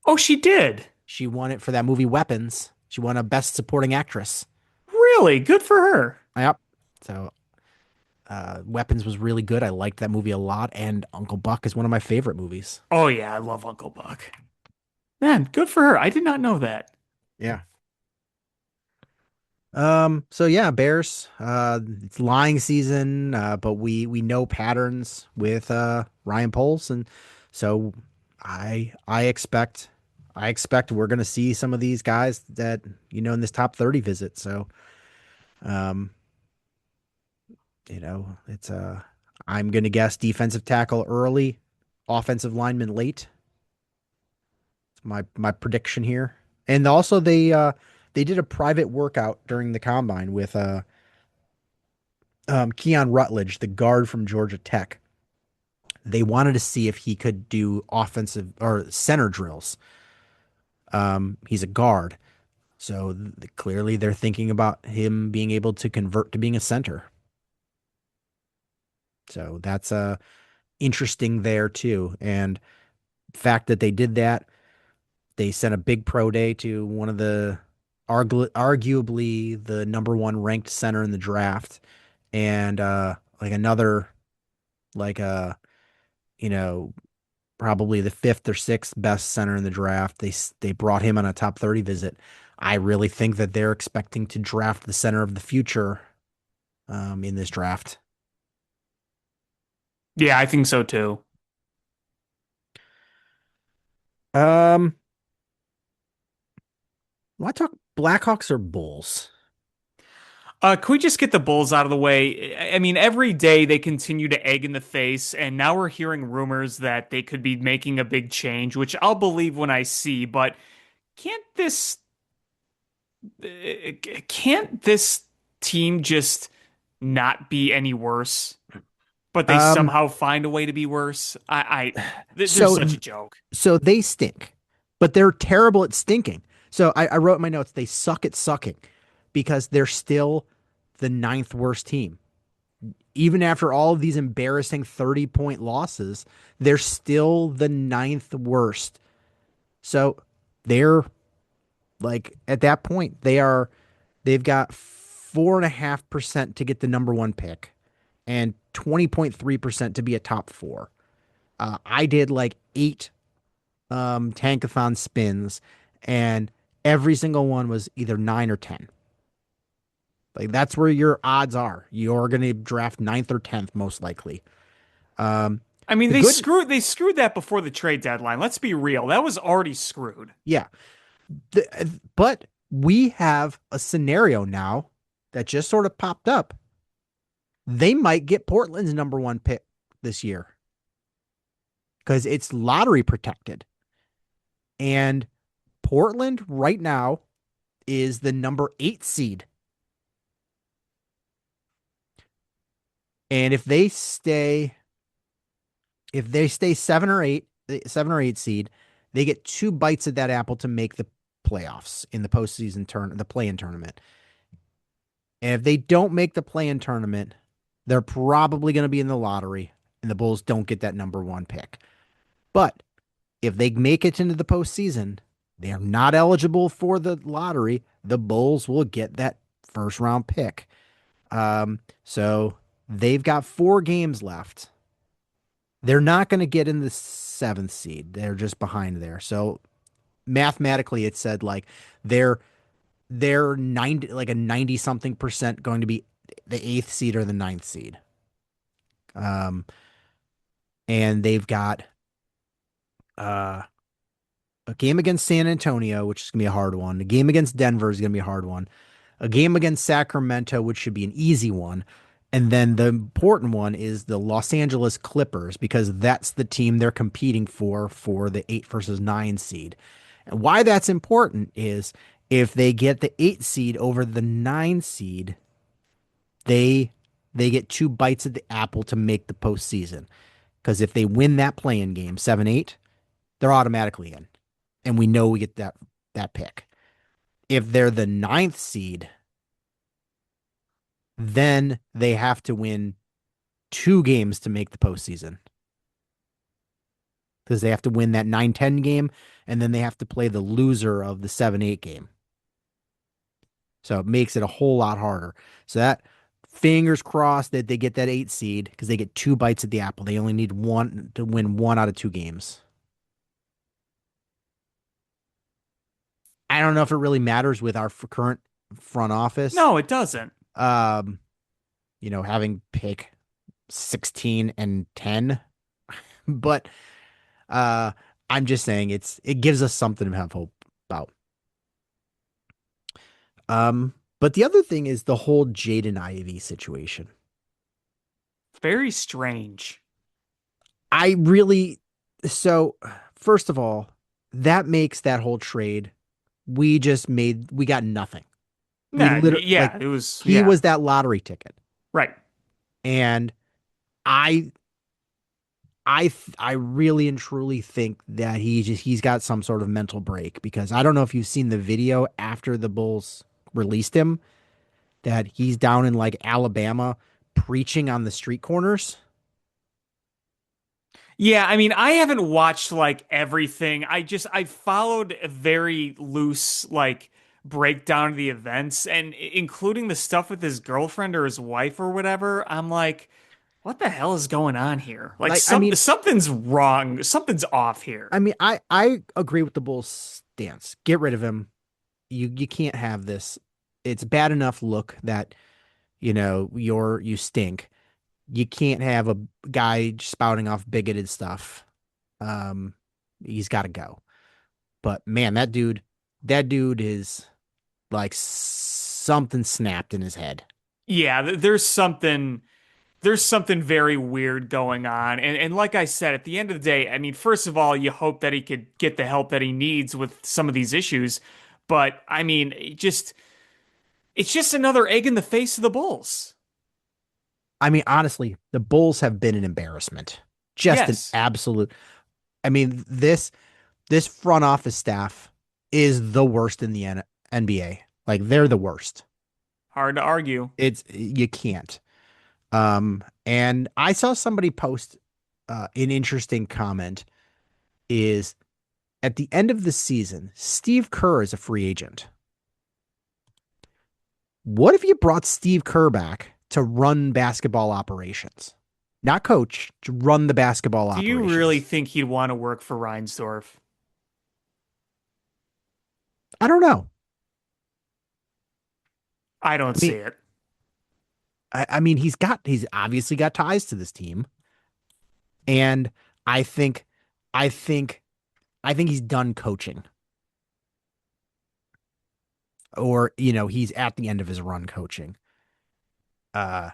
Oh, she did. She won it for that movie Weapons. She won a Best Supporting Actress. Really? Good for her. Yep. So, Weapons was really good. I liked that movie a lot, and Uncle Buck is one of my favorite movies. Oh yeah, I love Uncle Buck. Man, good for her. I did not know that. Yeah. So yeah, Bears, it's lying season, but we know patterns with Ryan Poles, and so I expect we're gonna see some of these guys that in this top 30 visit. So um it's I'm going to guess defensive tackle early, offensive lineman late. It's my prediction here. And also they did a private workout during the combine with Keon Rutledge, the guard from Georgia Tech. They wanted to see if he could do offensive or center drills. He's a guard, so clearly they're thinking about him being able to convert to being a center. So that's interesting there too. And fact that they did that, they sent a big pro day to one of the arguably the number one ranked center in the draft, and like another like you know probably the fifth or sixth best center in the draft. They brought him on a top 30 visit. I really think that they're expecting to draft the center of the future in this draft. Yeah, I think so too. Um, want to talk Blackhawks or Bulls? Can we just get the Bulls out of the way? I mean, every day they continue to egg in the face, and now we're hearing rumors that they could be making a big change, which I'll believe when I see. But can't this can't this team just not be any worse? But they Um, somehow find a way to be worse. They're so such a joke. so they stink, but they're terrible at stinking. So I wrote in my notes they suck at sucking because they're still the ninth worst team. Even after all of these embarrassing 30-point losses, they're still the ninth worst. So they're like at that point, they've got 4.5% to get the number one pick and 20.3% to be a top four. I did like eight tankathon spins, and every single one was either 9 or 10. Like that's where your odds are. You're going to draft ninth or 10th most likely. Um, I mean, the good, they screwed that before the trade deadline. Let's be real. That was already screwed. yeah. But we have a scenario now that just sort of popped up. They might get Portland's number one pick this year because it's lottery protected. And Portland right now is the number 8 seed. And if they stay 7 or 8 seed, they get 2 bites at that apple to make the playoffs in the postseason the play-in tournament. And if they don't make the play-in tournament, they're probably going to be in the lottery, and the Bulls don't get that number one pick. But if they make it into the postseason, they are not eligible for the lottery. The Bulls will get that first round pick. So they've got 4 games left. They're not going to get in the 7th seed. They're just behind there. So mathematically, it said like they're 90, like a 90 something percent going to be the 8th seed or the 9th seed. Um, and they've got uh a game against San Antonio, which is gonna be a hard one. A game against Denver is gonna be a hard one. A game against Sacramento, which should be an easy one. And then the important one is the Los Angeles Clippers because that's the team they're competing for the 8 versus 9 seed. And why that's important is if they get the 8 seed over the 9 seed, they they get 2 bites at the apple to make the postseason. Because if they win that playing game, 7-8, they're automatically in. And we know we get that pick. If they're the 9th seed, then they have to win 2 games to make the postseason. Because they have to win that 9-10 game, and then they have to play the loser of the 7-8 game. So it makes it a whole lot harder. So that fingers crossed that they get that 8 seed because they get 2 bites at the apple. They only need one to win 1 out of 2 games. I don't know if it really matters with our current front office. No, it doesn't. Um, having pick 16 and 10, but uh, I'm just saying it gives us something to have hope about. But the other thing is the whole Jaden Ivey situation. Very strange. I really so first of all, that makes that whole trade we got nothing. We Nah, literally like yeah, it was, he yeah, was that lottery ticket. right. And I I really and truly think that he's got some sort of mental break because I don't know if you've seen the video after the Bulls released him that he's down in like Alabama preaching on the street corners. Yeah, I mean, I haven't watched like everything. I followed a very loose like breakdown of the events and including the stuff with his girlfriend or his wife or whatever. I'm like, what the hell is going on here? Like Like I mean something's wrong. Something's off here. I agree with the Bulls stance. Get rid of him. You can't have this. It's bad enough look that you stink. You can't have a guy spouting off bigoted stuff. Um, he's got to go. But man, that dude is like something snapped in his head. Yeah, there's something very weird going on. And like I said, at the end of the day, I mean, first of all, you hope that he could get the help that he needs with some of these issues. But I mean, it's just another egg in the face of the Bulls. I mean, honestly, the Bulls have been an embarrassment. Just an Yes, absolute. I mean, this front office staff is the worst in the NBA. Like they're the worst. hard to argue. It's you can't. And I saw somebody post an interesting comment is at the end of the season, Steve Kerr is a free agent. What if you brought Steve Kerr back to run basketball operations? Not coach, to run the basketball Do you really operations. think he'd want to work for Reinsdorf? I don't know. I don't I see mean, it. I mean, he's obviously got ties to this team, and I think, I think, I think he's done coaching, or he's at the end of his run coaching. Uh,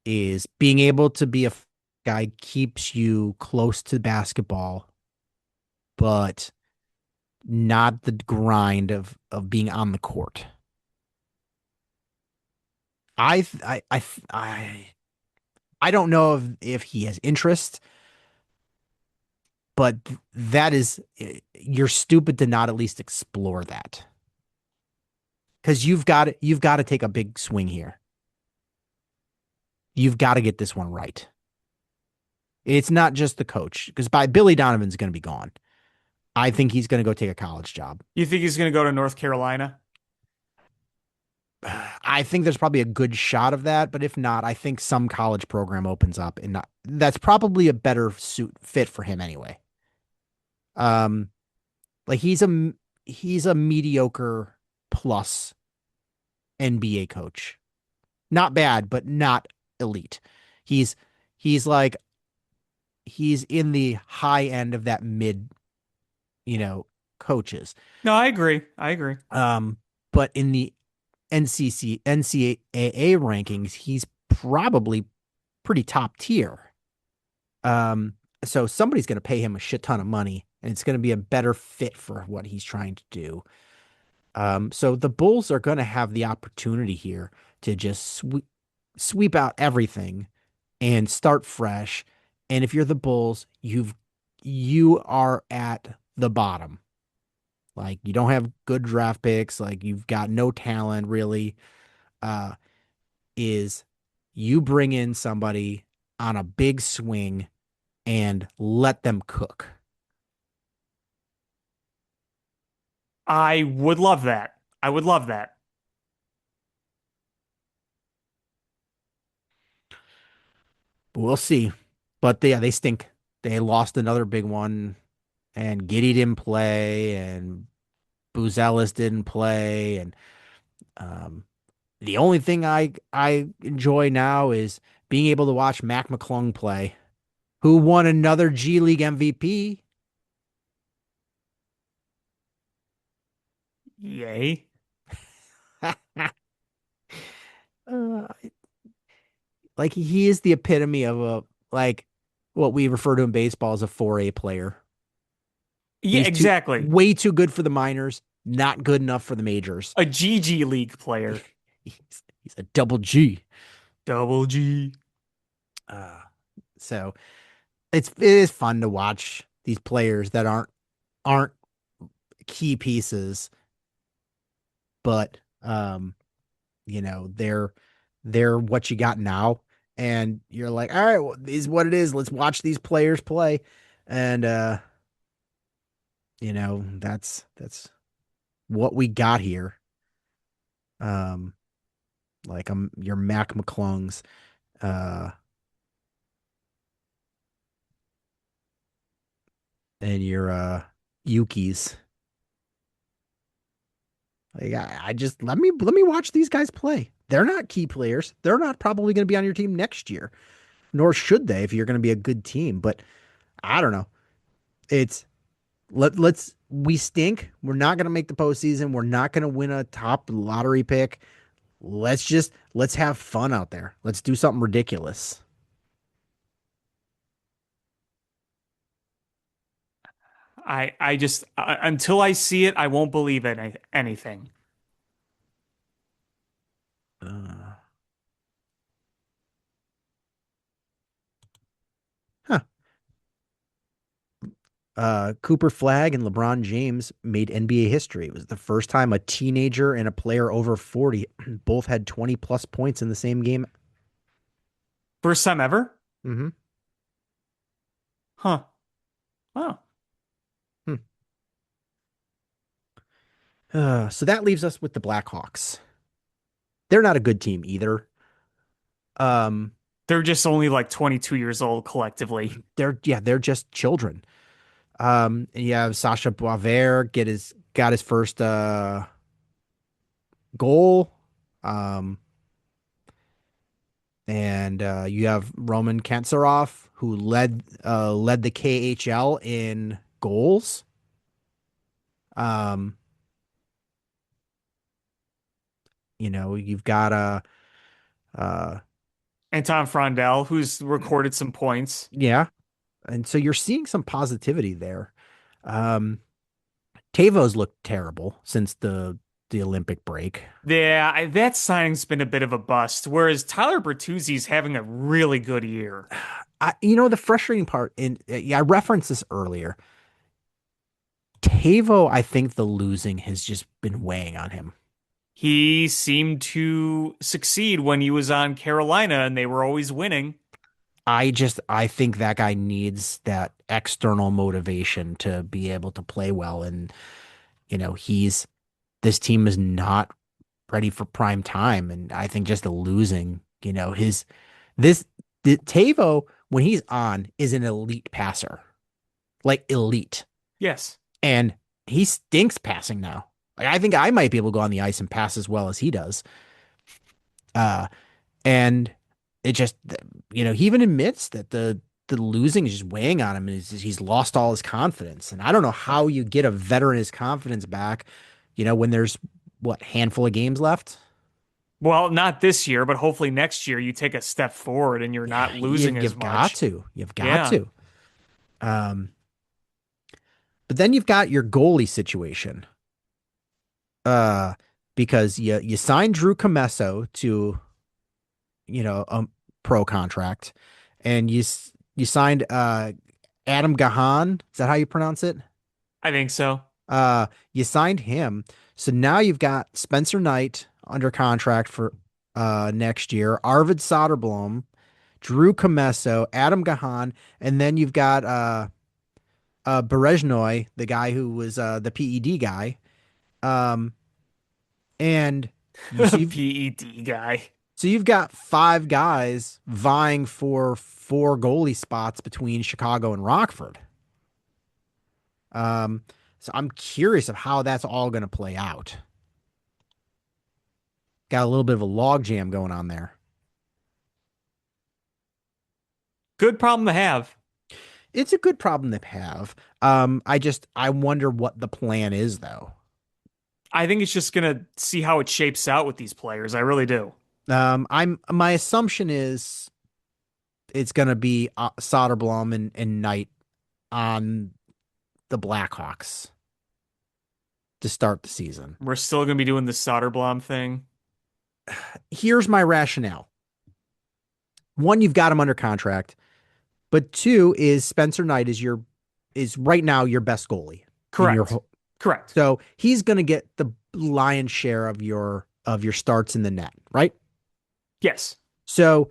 is being able to be a guy keeps you close to basketball, but not the grind of being on the court. I I I I don't know if he has interest, but that is you're stupid to not at least explore that because you've got to take a big swing here. You've got to get this one right. It's not just the coach because by Billy Donovan's going to be gone. I think he's going to go take a college job. You think he's going to go to North Carolina? I think there's probably a good shot of that, but if not, I think some college program opens up, and that's probably a better suit fit for him anyway. Um, like he's a mediocre plus NBA coach, not bad, but not elite. He's he's like he's in the high end of that mid, you know, coaches. No, I agree. I agree. But in the NCAA rankings, he's probably pretty top tier. Um, so somebody's going to pay him a shit ton of money, and it's going to be a better fit for what he's trying to do. So the Bulls are going to have the opportunity here to just sweep out everything and start fresh. And if you're the Bulls, you are at the bottom. Like you don't have good draft picks, like you've got no talent really. Uh, is you bring in somebody on a big swing and let them cook. I would love that. I would love that. But we'll see. But they stink. They lost another big one, and Giddy didn't play, and Buzelis didn't play, and um, the only thing I enjoy now is being able to watch Mac McClung play, who won another G League MVP. Yay. uh, Like he is the epitome of a like what we refer to in baseball as a 4A player. Yeah, He's too exactly. way too good for the minors, not good enough for the majors. A GG League player. He's a double G. Double G. Uh, so it is fun to watch these players that aren't key pieces, but they're what you got now, and you're like, all right, well, this is what it is. Let's watch these players play, and that's what we got here. Um, like your Mac McClungs, uh, and your Yukis. Like I just let me watch these guys play. They're not key players. They're not probably going to be on your team next year, nor should they if you're going to be a good team. But I don't know. It's let's we stink. We're not going to make the postseason. We're not going to win a top lottery pick. Let's have fun out there. Let's do something ridiculous. I just until I see it, I won't believe anything. Uh, huh. Cooper Flag and LeBron James made NBA history. It was the first time a teenager and a player over 40 both had 20 plus points in the same game. First time ever? Mm-hmm. Huh. Oh. Hmm. So that leaves us with the Blackhawks. They're not a good team either. Um, They're just only like 22 years old collectively. they're just children. And you have Sasha Boisvert got his first goal. Um, and you have Roman Kantsarov who led the KHL in goals. Um, you've got uh Anton Frondel, who's recorded some points. yeah, and so you're seeing some positivity there. Um, Tavo's looked terrible since the Olympic break. Yeah, that signing's been a bit of a bust, whereas Tyler Bertuzzi's having a really good year. The frustrating part yeah, I referenced this earlier. Tavo, I think the losing has just been weighing on him. He seemed to succeed when he was on Carolina and they were always winning. I think that guy needs that external motivation to be able to play well. And, he's this team is not ready for prime time. And I think just the losing, this the Tavo, when he's on, is an elite passer. Like elite. Yes. And he stinks passing now. Like I think I might be able to go on the ice and pass as well as he does. Uh and it just he even admits that the losing is just weighing on him, and he's lost all his confidence. And I don't know how you get a veteran his confidence back, when there's what handful of games left. Well, not this year, but hopefully next year you take a step forward and you're Yeah, not losing as you've got much. to. You've got Yeah. to. Um, but then you've got your goalie situation. Uh, because you signed Drew Comesso to, a pro contract, and you signed Adam Gahan. Is that how you pronounce it? I think so. You signed him. So now you've got Spencer Knight under contract for next year, Arvid Soderblom, Drew Comesso, Adam Gahan, and then you've got Berezhnoi, the guy who was the PED guy. Um, and you so you've PED guy. so you've got five guys vying for four goalie spots between Chicago and Rockford. Um, so I'm curious of how that's all going to play out. Got a little bit of a log jam going on there. Good problem to have. It's a good problem to have. I wonder what the plan is though. I think it's just gonna see how it shapes out with these players. I really do. My assumption is it's gonna be Soderblom and Knight on the Blackhawks to start the season. We're still gonna be doing the Soderblom thing. Here's my rationale. One, you've got him under contract, but two is Spencer Knight is right now your best goalie in your Correct. Correct. so he's going to get the lion's share of your starts in the net, right? Yes. So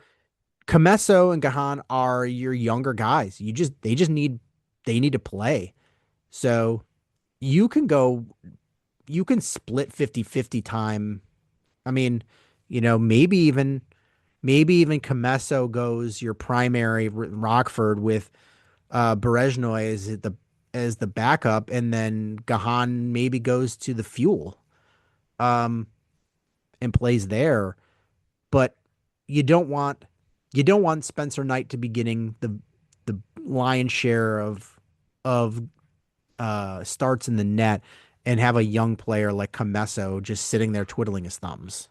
Comesso and Gahan are your younger guys. They need to play. So you can go you can split 50-50 time. I mean, maybe even Comesso goes your primary Rockford with Berezhnoy as the backup, and then Gahan maybe goes to the fuel um, and plays there. But you don't want you don't want Spencer Knight to be getting the lion's share of starts in the net and have a young player like Comesso just sitting there twiddling his thumbs.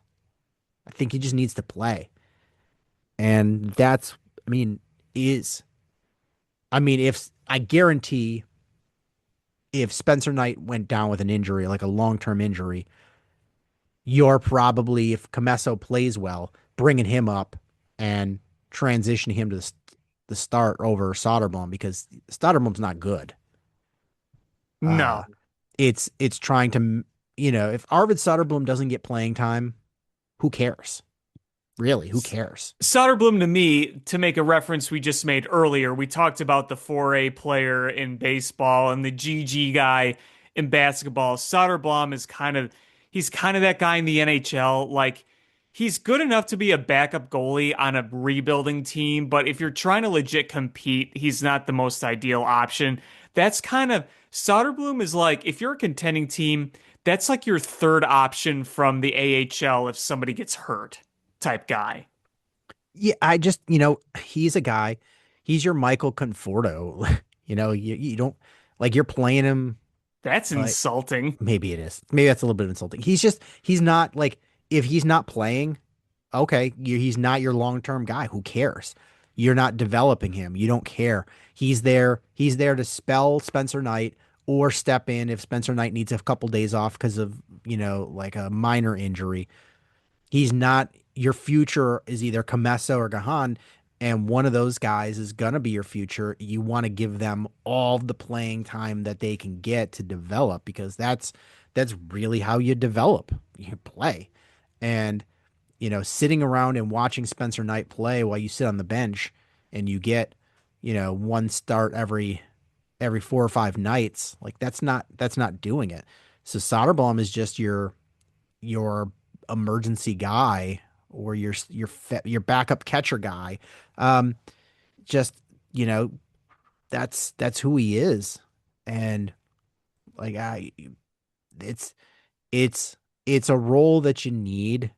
I think he just needs to play. And that's, I mean, is, I mean, if I guarantee if Spencer Knight went down with an injury, like a long term injury, you're probably, if Comesso plays well, bringing him up and transitioning him to the start over Soderblom because Soderblom's not good. Uh, No. it's trying to, if Arvid Soderblom doesn't get playing time, who cares? Really, who cares? Soderblom to me, to make a reference we just made earlier, we talked about the 4A player in baseball and the GG guy in basketball. Soderblom is he's kind of that guy in the NHL. Like, he's good enough to be a backup goalie on a rebuilding team, but if you're trying to legit compete, he's not the most ideal option. That's kind of, Soderblom is like, if you're a contending team, that's like your third option from the AHL if somebody gets hurt type guy. Yeah, I just, he's a guy. He's your Michael Conforto. You don't like you're playing him. That's Like insulting. maybe it is. Maybe that's a little bit insulting. He's not like if he's not playing, okay, he's not your long-term guy. Who cares? You're not developing him. You don't care. He's there to spell Spencer Knight or step in if Spencer Knight needs a couple days off because of, like a minor injury. He's not your future is either Comesso or Gahan, and one of those guys is gonna be your future. You want to give them all the playing time that they can get to develop because that's really how you develop. You play. And sitting around and watching Spencer Knight play while you sit on the bench and you get, one start every 4 or 5 nights, like that's not doing it. So Soderblom is just your emergency guy or your backup catcher guy. Um, just you know that's who he is, and like it's it's it's a role that you need,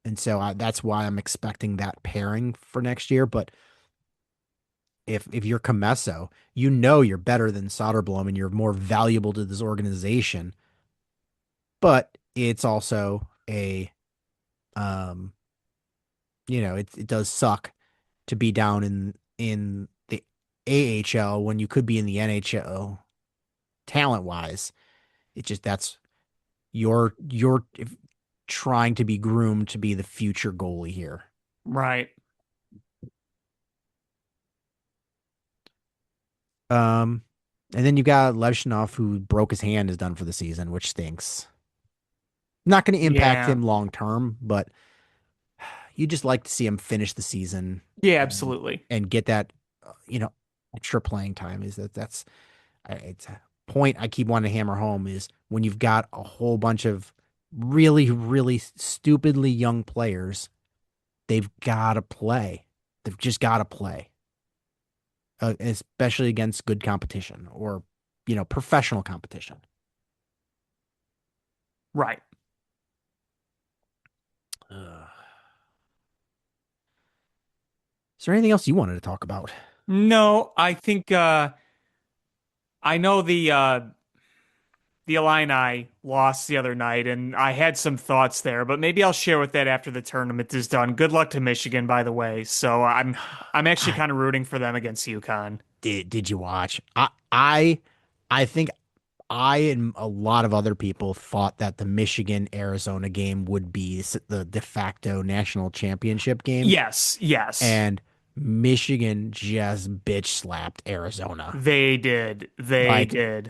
and so that's why I'm expecting that pairing for next year. But if you're Comesso, you're better than Soderblom and you're more valuable to this organization. But it's also um it does suck to be down in the AHL when you could be in the NHL talent wise. It just that's you're trying to be groomed to be the future goalie here. Right. Um, and then you got Levshinov who broke his hand is done for the season, which stinks. Not going to impact Yeah. him long term, but you just like to see him finish the season Yeah, and absolutely. get that extra playing time. Is that's it's a point I keep wanting to hammer home is when you've got a whole bunch of really really stupidly young players, they've got to play. They've just got to play, especially against good competition or professional competition. Right. Ugh. Is there anything else you wanted to talk about? No, I think I know the Illini lost the other night, and I had some thoughts there, but maybe I'll share with that after the tournament is done. Good luck to Michigan, by the way. So I'm actually kind of rooting for them against UConn. Did you watch? I think I and a lot of other people thought that the Michigan Arizona game would be the de facto national championship game. Yes, yes. And Michigan just bitch slapped Arizona. They did. They did.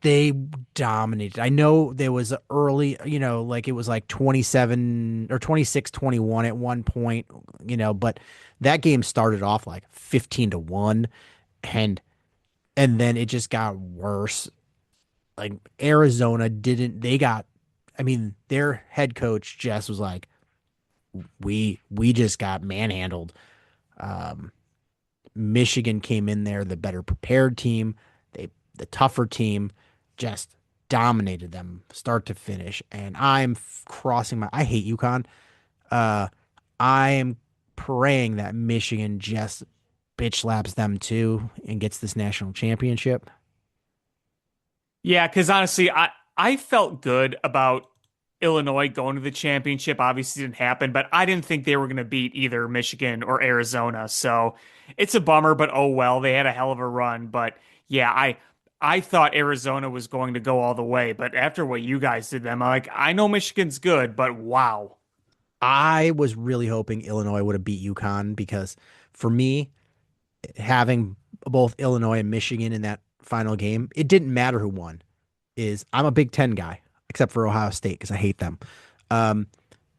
They dominated. I know there was a early, like it was like 27 or 26-21 at one point, but that game started off like 15-1 and then it just got worse. Like Arizona their head coach Jess was like, we just got manhandled. Michigan came in there, the better prepared team, the tougher team, just dominated them start to finish. And I'm I hate UConn. I am praying that Michigan just bitch slaps them too and gets this national championship. Yeah, because honestly, I felt good about Illinois going to the championship. Obviously didn't happen, but I didn't think they were going to beat either Michigan or Arizona. So it's a bummer, but oh well, they had a hell of a run. But yeah, I thought Arizona was going to go all the way, but after what you guys did them, I know Michigan's good, but wow. I was really hoping Illinois would have beat UConn because for me, having both Illinois and Michigan in that final game, it didn't matter who won. I'm a Big Ten guy, except for Ohio State because I hate them.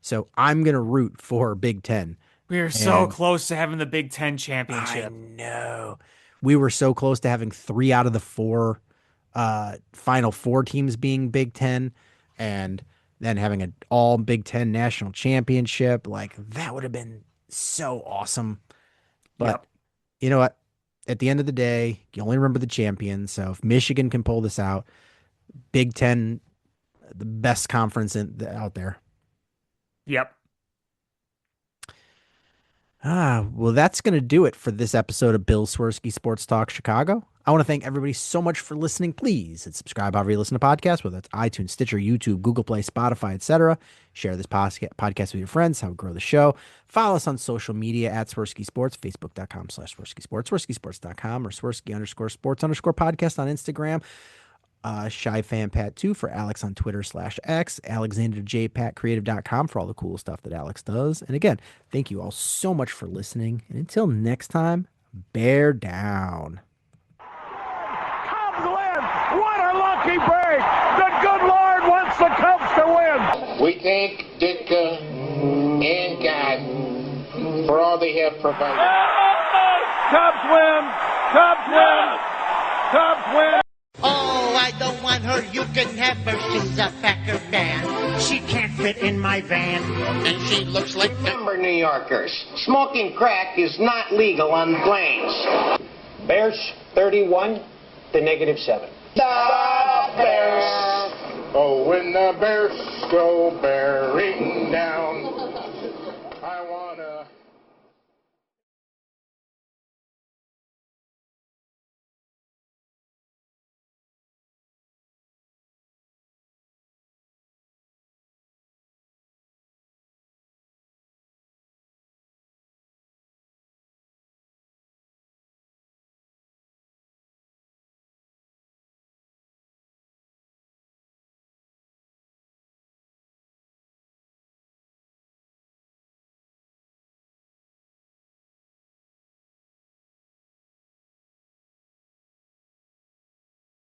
So I'm gonna root for Big Ten. We are so close to having the Big Ten championship. I know. We were so close to having 3 out of the 4 Final Four teams being Big Ten, and then having an all Big Ten national championship. Like that would have been so awesome. But you know what? At the end of the day, you only remember the champions. So if Michigan can pull this out, Big Ten, the best conference out there. Yep. Well, that's going to do it for this episode of Bill Swerski Sports Talk Chicago. I want to thank everybody so much for listening. Please hit subscribe however you listen to podcasts, whether it's iTunes, Stitcher, YouTube, Google Play, Spotify, etc. Share this podcast with your friends, help grow the show. Follow us on social media at Swerski Sports, Facebook.com/Swerski Sports, SwerskiSports.com, or Swerski_Sports_podcast on Instagram. Shy Fan Pat 2 for Alex on Twitter /X, AlexanderJPatCreative.com for all the cool stuff that Alex does. And again, thank you all so much for listening. And until next time, bear down. Cubs win! What a lucky break! The good Lord wants the Cubs to win! We thank Ditka and God for all they have provided. Cubs win! Cubs win! Cubs win! Oh, I don't want her. You can have her. She's a Packer fan. She can't fit in my van. And she looks like Remember, New Yorkers, smoking crack is not legal on planes. Bears 31 to -7. the Bears. Oh, when the Bears go bearing down